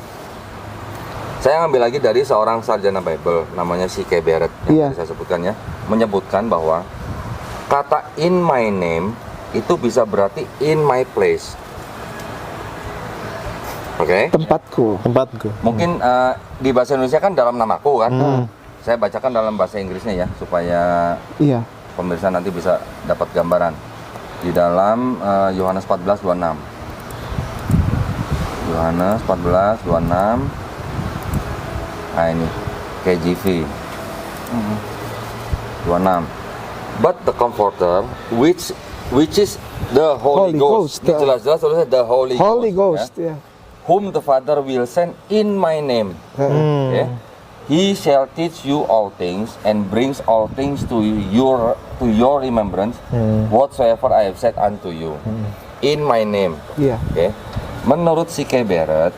Saya ngambil lagi dari seorang sarjana Bible namanya C.K. Barrett yang tadi saya sebutkan ya, menyebutkan bahwa kata in my name itu bisa berarti in my place. Oke. Tempatku. Mungkin di bahasa Indonesia kan dalam namaku kan. Saya bacakan dalam bahasa Inggrisnya ya supaya Iya. pemirsa nanti bisa dapat gambaran. Di dalam Yohanes 14:26. Yohanes 14:26. Nah ini KJV. 26. But the Comforter which is the Holy Ghost. Ini jelas-jelas tulisnya the Holy Ghost. Holy Ghost, Ya. ya. Whom the Father will send in my name. Okay. He shall teach you all things and brings all things to your remembrance whatsoever I have said unto you in my name. Iya. Oke. Menurut C.K. Barrett,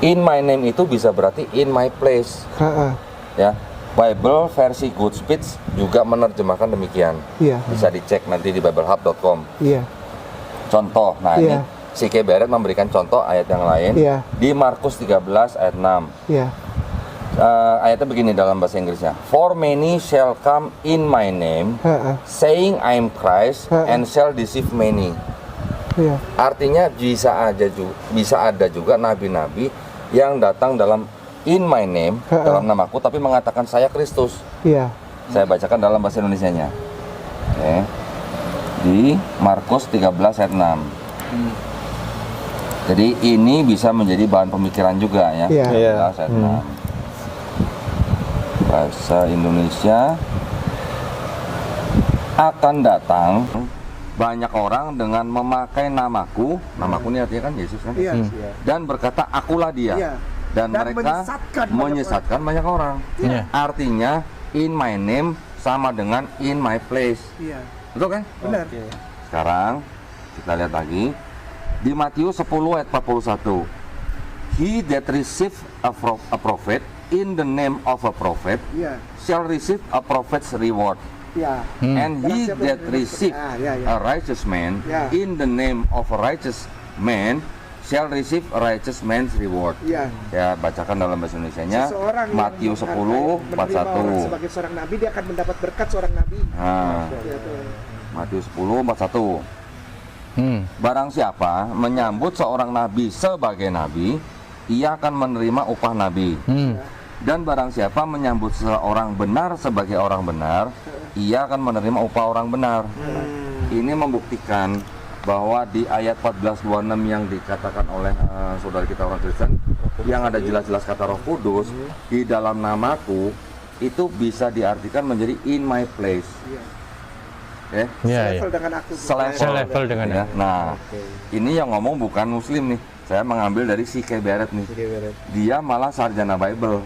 in my name itu bisa berarti in my place. Ha-ha. Ya. Bible versi Goodspeech juga menerjemahkan demikian. Iya. Bisa dicek nanti di biblehub.com. Iya. Contoh, nah Iya. ini C.K. Barrett memberikan contoh ayat yang lain Iya. di Markus 13 ayat 6. Iya. Ayatnya begini dalam bahasa Inggrisnya. For many shall come in my name, Ha-ha. saying I am Christ, and shall deceive many. Iya. Artinya bisa ada juga nabi-nabi yang datang dalam in my name, dalam namaku, tapi mengatakan saya Kristus. Iya. Saya bacakan dalam bahasa Indonesianya. Oke. Di Markus 13 ayat 6. Jadi ini bisa menjadi bahan pemikiran juga ya. Iya. 13 ayat 6. Bahasa Indonesia, akan datang banyak orang dengan memakai namaku ini artinya kan Yesus kan, Iya. dan berkata akulah dia, Iya. dan Dan mereka menyesatkan banyak orang. Iya. Artinya in my name sama dengan in my place, Iya. betul kan? Benar. Sekarang kita lihat lagi di Matius 10 ayat 41. He that receive a prophet in the name of a prophet Iya. shall receive a prophet's reward. Iya. And he Barang siapa that yang receive iya. a righteous man Ya. in the name of a righteous man shall receive a righteous man's reward. Iya. Ya, bacakan dalam bahasa Indonesianya. Seseorang yang Matius 10 menerima orang 41. sebagai seorang nabi, dia akan mendapat berkat seorang nabi. Nah, Iya, tuh. Matius 10 41. Hmm. Barang siapa menyambut seorang nabi sebagai nabi, ia akan menerima upah nabi. Hmm. Dan barang siapa menyambut seorang benar sebagai orang benar, ia akan menerima upah orang benar. Ini membuktikan bahwa di ayat 14:26 yang dikatakan oleh saudara kita orang Kristen, yang ada jelas-jelas kata Roh Kudus di dalam namaku, itu bisa diartikan menjadi in my place. Iya, iya. Selevel dengan aku. Selevel dengan ya. Nah, ini yang ngomong bukan Muslim nih. Saya mengambil dari C.K. Barrett nih. Dia malah sarjana Bible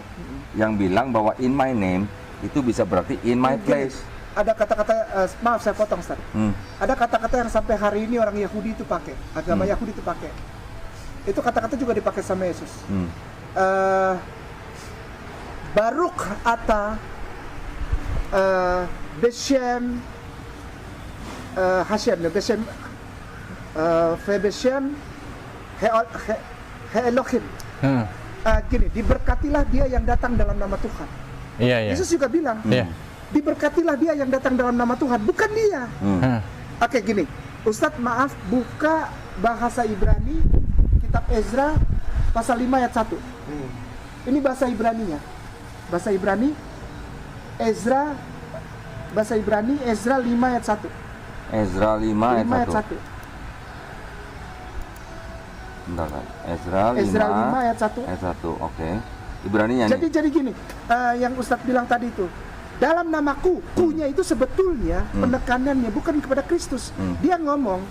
yang bilang bahwa in my name itu bisa berarti in my place. Ada kata-kata, maaf saya potong Ustaz. Ada kata-kata yang sampai hari ini orang Yahudi itu pakai, agama Yahudi itu pakai. Itu kata-kata juga dipakai sama Yesus. Baruk ata Beshem Hashem, Beshem Febeshem Elohim. Gini, diberkatilah dia yang datang dalam nama Tuhan. Iya, iya. Yesus juga bilang, Iya. diberkatilah dia yang datang dalam nama Tuhan, bukan dia. Oke, gini, Ustadz maaf, buka bahasa Ibrani, kitab Ezra, pasal 5 ayat 1. Ini bahasa Ibraninya. Bahasa Ibrani, Ezra, bahasa Ibrani, Ezra 5 ayat 1. Ezra 5 ayat 5 ayat 1. 1. Bentar, kan? Ezra 5 Ezra 5 ayat 1. ayat 1. Oke. Ibraninya nih. Jadi gini, yang Ustadz bilang tadi itu, dalam namaku, kunya itu sebetulnya penekanannya bukan kepada Kristus. Dia ngomong,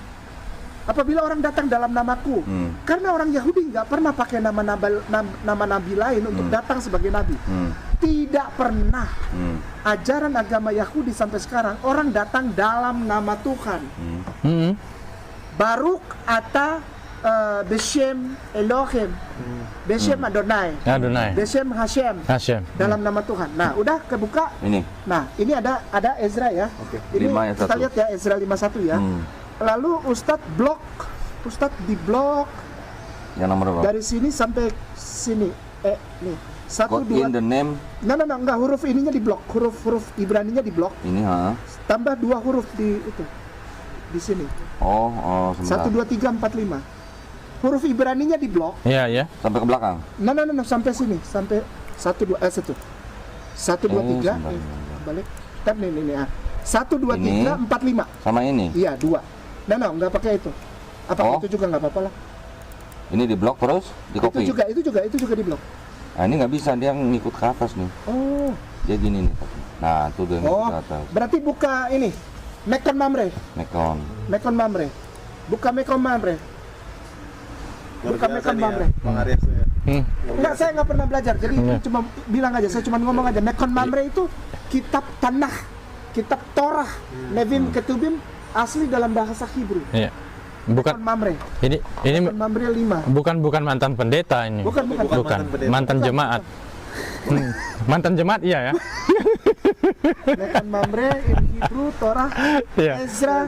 apabila orang datang dalam namaku, karena orang Yahudi nggak pernah pakai nama nabi lain untuk datang sebagai nabi. Tidak pernah ajaran agama Yahudi sampai sekarang orang datang dalam nama Tuhan. Baruk ata Beshem Elohim, Beshem Adonai, Beshem Hashem, dalam nama Tuhan. Nah, udah kebuka. Ini. Nah, ini ada Ezra ya. Ini 5 ayat kita 1. lihat ya, Ezra 51 ya. Lalu Ustadz di blok Yang nomor berapa? dari sini sampai sini. Nih. 1 God 2. in the name. Enggak, huruf ininya di blok. Huruf Ibraninya di blok. Ini Tambah 2 huruf di itu. Di sini. Oh, 1 sebentar. 2 3 4 5. Huruf Ibraninya di blok. Iya, iya. Sampai ke belakang. Nah, sampai sini, sampai 1 2 1. 1 2 3. Balik. Tab nih. 1 2 3 4 5. Sama ini. Iya, 2. Enggak pakai itu. Apa itu juga enggak apa-apa lah. Ini di blok terus di copy. Itu juga di blok. Nah, ini nggak bisa, dia ngikut ke atas nih. Oh. Dia gini nih. Nah, tuh dia ngikut ke atas. Berarti buka ini. Mekon Mamre. Buka Mekon Mamre. Buka Mekon Mamre. Bang Arya. Enggak, saya nggak pernah belajar. Jadi cuma bilang aja, saya cuma ngomong aja. Mekon Mamre itu kitab Tanakh, kitab Torah, Nevim Ketubim asli dalam bahasa Hebrew. Iya. Bukan Mekon Mamre. ini Mekon Mamre 5. bukan mantan pendeta ini. Bukan. Mantan jemaat. Mantan jemaat iya ya. Mekon Mamre, in Hebrew, Torah, Iya. Ezra.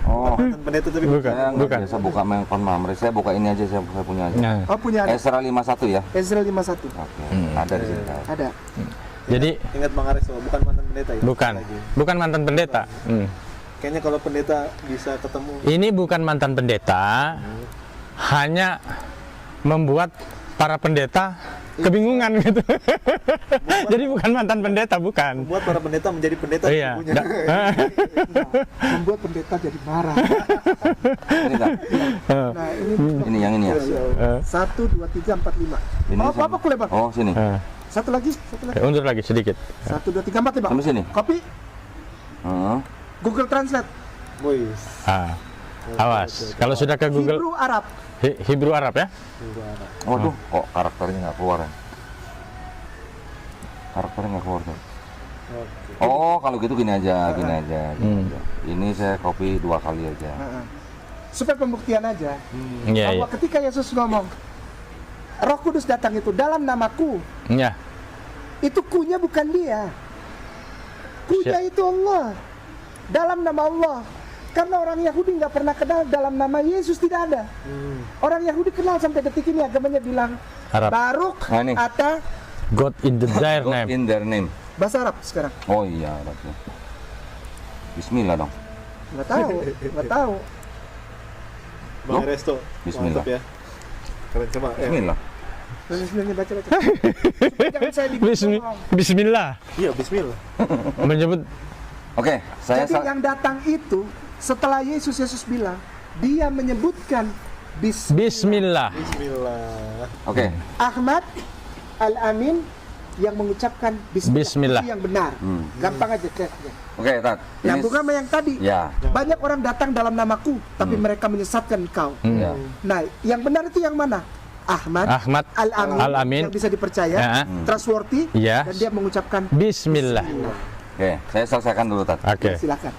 Oh, Mantan pendeta tapi Bukan. saya nggak biasa buka Mekon Mamre. Saya buka ini aja, saya punya aja. Nah, Oh, punya ada. Ezra 51 ya. Ezra 51. Oke, ada di sini. Ada. jadi ingat Bang Ares, bukan mantan pendeta ya? bukan mantan pendeta. Kayaknya kalau pendeta bisa ketemu. Ini bukan mantan pendeta, hanya membuat para pendeta kebingungan gitu. Jadi bukan mantan pendeta, bukan. Membuat para pendeta menjadi pendeta Iya. sesungguhnya. Membuat pendeta jadi marah. Ini enggak? Nah, ini Ini yang ini ya. 1, 2, 3, 4, 5. Ini Oh, sama- Bapak boleh, Bang. Oh, sini. Satu lagi. Undur lagi sedikit. 1, 2, 3, 4 nih, Bang. Sampai sini. Kopi, Heeh. Google Translate. Wih, Awas, kalau sudah ke Google Hebrew Arab. Hebrew Arab ya. Waduh, kok karakternya nggak keluar ya? Karakternya nggak keluar tuh. Oh, kalau gitu gini aja, gini aja. Ini saya copy 2 kali aja. Supaya pembuktian aja. Iya, Bahwa ketika Yesus ngomong, Roh Kudus datang itu dalam namaku, iya. itu kunya bukan dia. Kunya itu Allah. Dalam nama Allah. Karena orang Yahudi nggak pernah kenal dalam nama Yesus, tidak ada. Orang Yahudi kenal sampai detik ini, agamanya bilang Arab. Baruk Nah, ini. atau God in the dire God name. in their name. bahasa Arab sekarang. Oh iya, Arabnya. Bismillah dong. Nggak tahu, nggak tahu. Bang Ares tuh. Bismillah. Mantap ya. Keren coba. Bismillah. Bismillah, baca. Jangan saya di Bismillah. Iya, bismillah. Menyebut Oke, saya Jadi yang datang itu setelah Yesus bilang, dia menyebutkan Bismillah. Bismillah. Oke. Ahmad Al-Amin yang mengucapkan Bismillah. itu yang benar. Gampang aja ceknya. Oke, Tat. Yang Ini- bukan yang tadi. Ya. Banyak orang datang dalam namaku, tapi mereka menyesatkan engkau. Ya. Nah, yang benar itu yang mana? Ahmad Al-Amin, Al-Amin. yang bisa dipercaya, Ya. trustworthy, Ya. dan dia mengucapkan Bismillah. Oke, saya selesaikan dulu, Tat. Oke. silakan.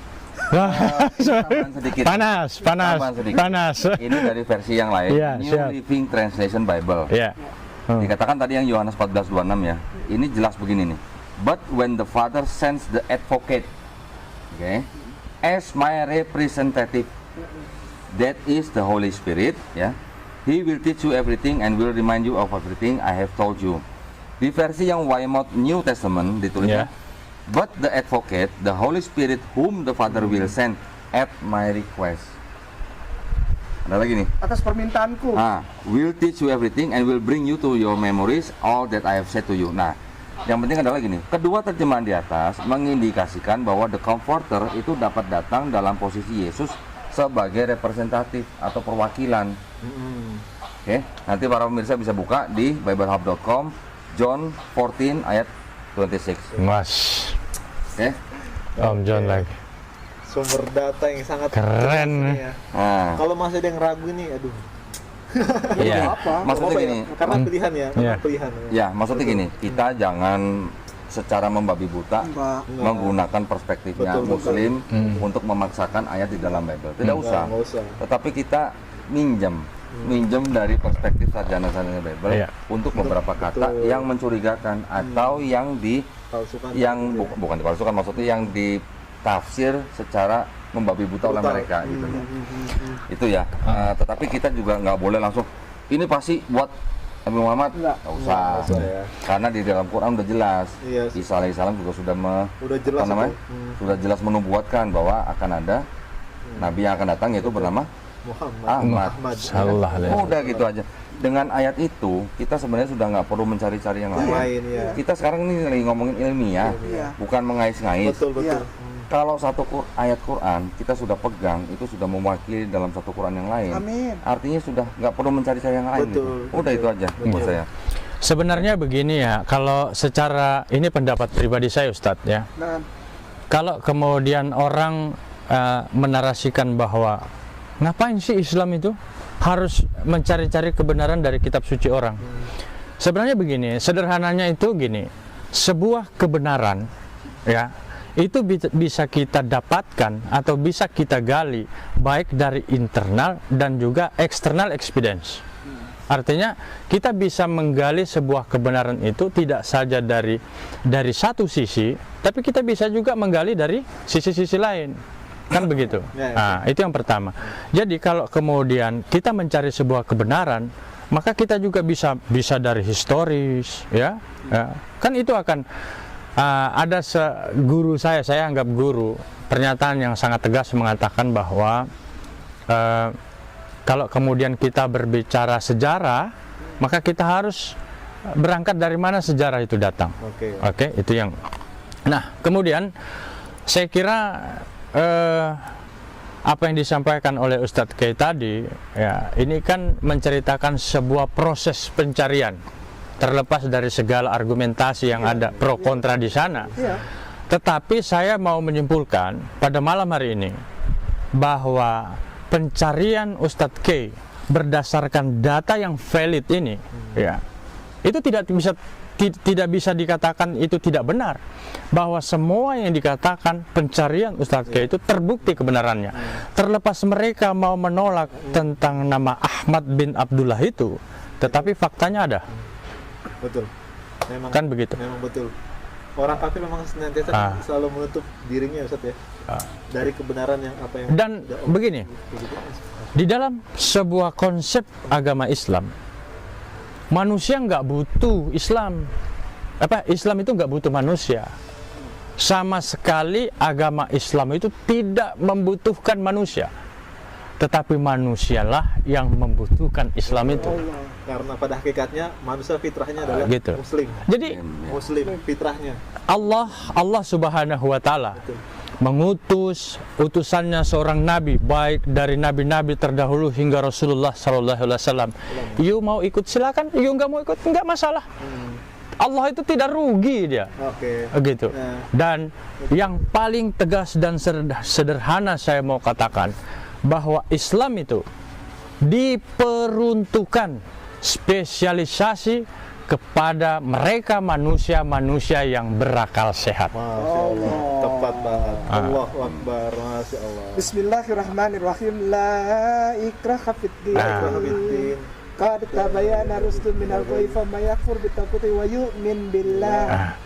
Tambahan sedikit. Panas. Tambahan sedikit. Ini dari versi yang lain. Iya, New siap. Living Translation Bible. Ya. Dikatakan tadi yang Yohanes 14:26 ya. Ini jelas begini nih. But when the Father sends the advocate, okay, as my representative, that is the Holy Spirit, ya. He will teach you everything and will remind you of everything I have told you. Di versi yang Weymouth New Testament ditulisnya, but the advocate, the Holy Spirit whom the Father will send at my request. Ada lagi nih. Atas permintaanku. Will teach you everything and will bring you to your memories all that I have said to you. Nah, yang penting adalah gini, kedua terjemahan di atas mengindikasikan bahwa the Comforter itu dapat datang dalam posisi Yesus sebagai representatif atau perwakilan. Oke, nanti para pemirsa bisa buka di biblehub.com, John 14 ayat 26. Mas. Oke. Om John lagi. Sumber data yang sangat Keren. jelas ini ya. Nah, Kalau masih ada yang ragu ini, aduh. Iya. maksudnya Apa ya? gini, Karena pilihan ya, karena Iya. pilihan. ya maksudnya gini, kita jangan secara membabi buta Mbak. menggunakan perspektifnya Betul, Muslim untuk memaksakan ayat di dalam Bible. Tidak usah. Nggak usah. Tetapi kita minjem dari perspektif sarjana-sarjana Bible Iya. untuk beberapa kata yang mencurigakan atau yang Palsukan. bukan dipalsukan, maksudnya yang ditafsir secara membabi buta oleh Brutal. mereka gitu ya. Itu ya. Tetapi kita juga nggak boleh langsung ini pasti buat Nabi Muhammad, nggak usah. Nggak usah ya. Karena di dalam Quran udah jelas. Iya. Isa alaihissalam juga sudah Udah jelas apa namanya? itu. Sudah jelas menubuatkan bahwa akan ada nabi yang akan datang, yaitu bernama Ahmad. Salah deh. Udah gitu aja. Dengan ayat itu kita sebenarnya sudah nggak perlu mencari-cari yang lain. Lain ya. Kita sekarang ini lagi ngomongin ilmiah, Iya. bukan mengais-ngais. Betul betul. Kalau satu ayat Quran kita sudah pegang, itu sudah mewakili dalam satu Quran yang lain. Amin. Artinya sudah nggak perlu mencari-cari yang lain. Betul, gitu. Udah betul. itu aja buat saya. Sebenarnya begini ya, kalau secara ini pendapat pribadi saya Ustadz ya. Nah, Kalau kemudian orang menarasikan bahwa ngapain sih Islam itu harus mencari-cari kebenaran dari kitab suci orang? Sebenarnya begini, sederhananya itu gini, sebuah kebenaran ya itu bisa kita dapatkan atau bisa kita gali baik dari internal dan juga external experience. Artinya kita bisa menggali sebuah kebenaran itu tidak saja dari satu sisi, tapi kita bisa juga menggali dari sisi-sisi lain. Kan begitu. Nah, itu yang pertama. Jadi kalau kemudian kita mencari sebuah kebenaran, maka kita juga bisa dari historis, ya. Kan itu akan ada guru saya anggap guru, pernyataan yang sangat tegas mengatakan bahwa kalau kemudian kita berbicara sejarah, maka kita harus berangkat dari mana sejarah itu datang. Oke, itu yang. Nah, kemudian saya kira apa yang disampaikan oleh Ustadz Kyai tadi, ya, ini kan menceritakan sebuah proses pencarian, terlepas dari segala argumentasi yang ada pro kontra di sana. Tetapi saya mau menyimpulkan pada malam hari ini bahwa pencarian Ustadz Kyai berdasarkan data yang valid ini, ya, itu tidak bisa dikatakan itu tidak benar, bahwa semua yang dikatakan pencarian Ustadz Kyai itu terbukti kebenarannya, terlepas mereka mau menolak tentang nama Ahmad bin Abdullah itu, tetapi faktanya ada. Betul. Memang Kan begitu. Memang betul. Orang kafir memang senantiasa selalu menutup dirinya, Ustaz, ya. Dari kebenaran yang apa yang. Dan begini, di dalam sebuah konsep agama Islam, manusia nggak butuh Islam. Islam itu nggak butuh manusia. Sama sekali agama Islam itu tidak membutuhkan manusia. Tetapi manusialah yang membutuhkan Islam itu. Karena pada hakikatnya manusia fitrahnya adalah Gitu. Muslim. Jadi Muslim fitrahnya. Allah Subhanahu wa Ta'ala mengutus utusannya seorang nabi, baik dari nabi-nabi terdahulu hingga Rasulullah Sallallahu Alaihi Wasallam. You mau ikut silakan, you nggak mau ikut nggak masalah. Allah itu tidak rugi dia. Gitu. Dan yang paling tegas dan sederhana saya mau katakan bahwa Islam itu diperuntukkan spesialisasi kepada mereka manusia-manusia yang berakal sehat. Masya Allah, tepat banget. Allahu Akbar, Masya Allah. Bismillahirrahmanirrahim. La ikraha fiddin. Qad tabayyana rusdu minal ghayyi faman yakfur bitaquti wa yu'min billah.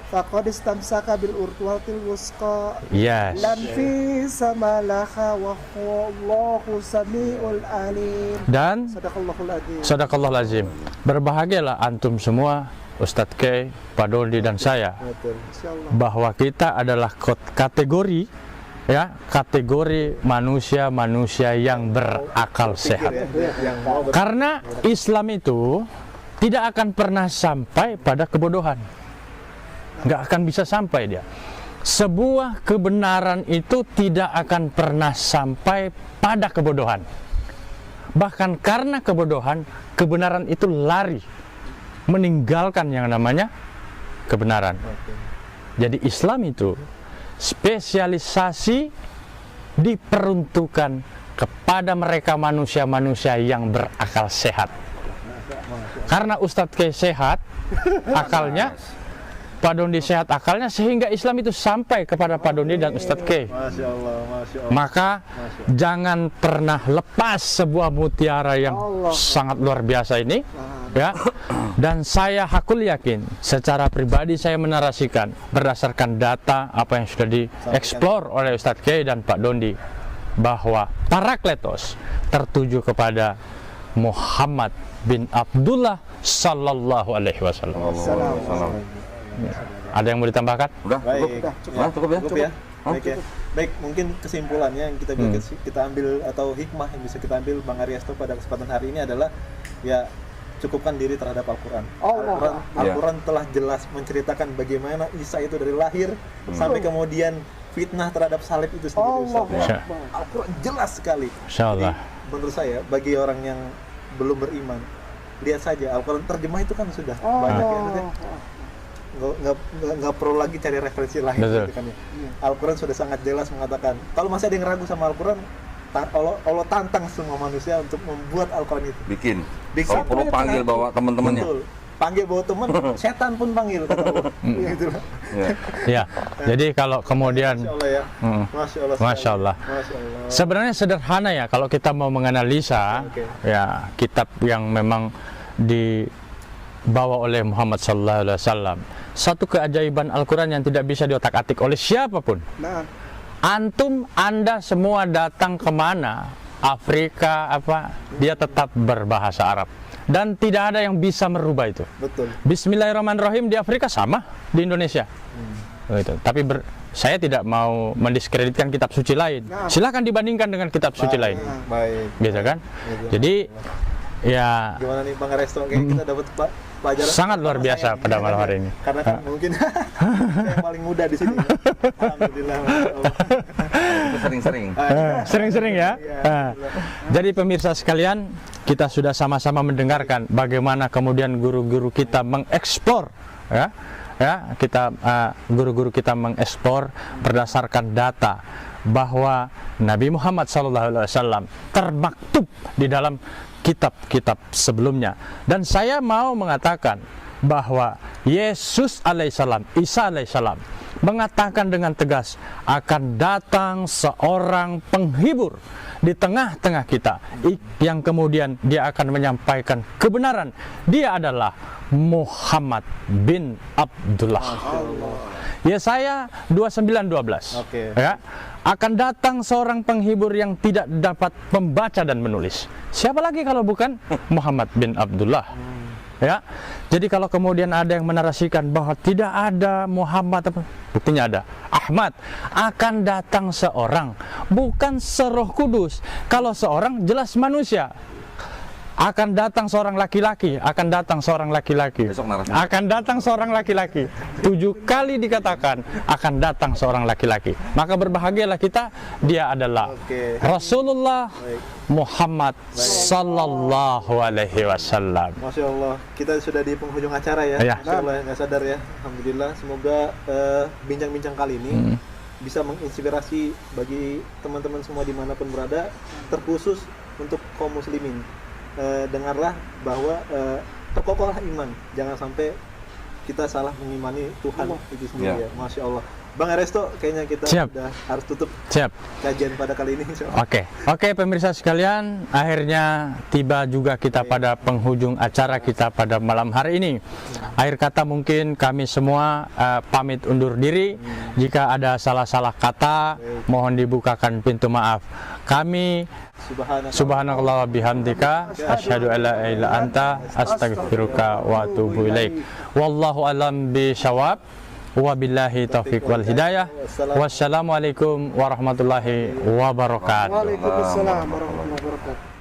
Faqad istamsaka bil urwatil wusqa. Yes. Lan fi samalaha wa Allahu samiul alim. Dan Sadaqallahul azim. Sadaqallahul azim. Berbahagialah antum semua, Ustadz Kyai, Pak Dodi dan saya, bahwa kita adalah kategori manusia-manusia yang berakal sehat. Karena Islam itu tidak akan pernah sampai pada kebodohan. Nggak akan bisa sampai dia. Sebuah kebenaran itu tidak akan pernah sampai pada kebodohan. Bahkan karena kebodohan, kebenaran itu lari, meninggalkan yang namanya kebenaran. Jadi Islam itu spesialisasi diperuntukkan kepada mereka manusia-manusia yang berakal sehat. Karena Ustadz Kyai sehat akalnya, Pak Dodi sehat akalnya, sehingga Islam itu sampai kepada Pak Dodi dan Ustadz Kyai. Masya Allah, Masya Allah. Maka jangan pernah lepas sebuah mutiara yang sangat luar biasa ini, ya. Dan saya hakul yakin, secara pribadi saya menarasikan berdasarkan data apa yang sudah dieksplor oleh Ustadz Kyai dan Pak Dodi, bahwa Parakletos tertuju kepada Muhammad bin Abdullah Sallallahu Alaihi Wasallam. Ada yang mau ditambahkan? Udah, cukup ya? Cukup ya? Baik, mungkin kesimpulannya yang kita ambil atau hikmah yang bisa kita ambil Bang Aryasto pada kesempatan hari ini adalah, ya, cukupkan diri terhadap Al-Quran. Al-Quran telah jelas menceritakan bagaimana Isa itu dari lahir sampai kemudian fitnah terhadap salib itu sendiri. Al-Quran jelas sekali. Insyaallah. Menurut saya, bagi orang yang belum beriman, lihat saja Al-Quran terjemah itu kan sudah banyak ya. Nggak perlu lagi cari referensi lain gitu kan ya. Al-Quran sudah sangat jelas mengatakan. Kalau masih ada yang ragu sama Al-Quran, Allah tantang semua manusia untuk membuat Al-Quran itu. Bikin. Bikin. Kalau perlu panggil bawa teman-temannya. Betul. Panggil bawa teman, setan pun panggil kata Allah. Gitu lah. Ya. Ya, jadi kalau kemudian Masya Allah ya. Masya Allah. Masya Allah. Masya Allah. Sebenarnya sederhana ya kalau kita mau menganalisa Oke. ya kitab yang memang dibawa oleh Muhammad sallallahu alaihi wasallam. Satu keajaiban Al-Qur'an yang tidak bisa diotak-atik oleh siapapun. Nah, Anda semua datang kemana, Afrika apa, dia tetap berbahasa Arab. Dan tidak ada yang bisa merubah itu. Betul. Bismillahirrahmanirrahim di Afrika sama di Indonesia. Gitu. Tapi saya tidak mau mendiskreditkan kitab suci lain. Silahkan dibandingkan dengan kitab suci lain. Baik. Gitu kan? Jadi ya Gimana nih Bang Resto? Kayak kita dapat pelajaran sangat luar biasa pada malam hari ini. Karena kan mungkin saya yang paling muda di sini. Alhamdulillah. Masya Allah. Itu sering-sering. Sering-sering ya. Jadi pemirsa sekalian, kita sudah sama-sama mendengarkan bagaimana kemudian guru-guru kita mengeksplor kita guru-guru kita mengeksplor berdasarkan data bahwa Nabi Muhammad SAW termaktub di dalam kitab-kitab sebelumnya. Dan saya mau mengatakan bahwa Yesus alaihissalam, Isa alaihissalam mengatakan dengan tegas akan datang seorang penghibur di tengah-tengah kita yang kemudian dia akan menyampaikan kebenaran. Dia adalah Muhammad bin Abdullah. Yesaya 29:12. Oke. Ya, akan datang seorang penghibur yang tidak dapat membaca dan menulis. Siapa lagi kalau bukan Muhammad bin Abdullah? Ya, jadi kalau kemudian ada yang menarasikan bahwa tidak ada Muhammad, buktinya ada Ahmad, akan datang seorang, bukan seroh kudus. Kalau seorang jelas manusia. Akan datang seorang laki-laki, akan datang seorang laki-laki, Besok narasi. akan datang seorang laki-laki. 7 kali dikatakan akan datang seorang laki-laki. Maka berbahagialah kita, dia adalah Oke. Rasulullah Baik. Muhammad sallallahu alaihi wasallam. Masya Allah, kita sudah di penghujung acara ya. Ya. Masya Allah, nggak sadar ya. Alhamdulillah, semoga bincang-bincang kali ini bisa menginspirasi bagi teman-teman semua dimanapun berada, terkhusus untuk kaum muslimin. Dengarlah bahwa terkokohlah iman, jangan sampai kita salah mengimani Tuhan itu sendiri ya. Masya Allah. Bang Resto, kayaknya kita Siap. sudah harus tutup Siap. kajian pada kali ini. Insya Allah. Oke pemirsa sekalian, akhirnya tiba juga kita pada penghujung acara kita pada malam hari ini. Akhir kata mungkin kami semua pamit undur diri. Jika ada salah-salah kata, mohon dibukakan pintu maaf. Kami subhanakallah wa bihamdika asyhadu an la ilaha illa anta astaghfiruka wa atubu ilaik. Wallahu alam bisawab. Wabillahi taufiq wal hidayah. Wassalamualaikum warahmatullahi wabarakatuh. Waalaikumsalam warahmatullahi wabarakatuh.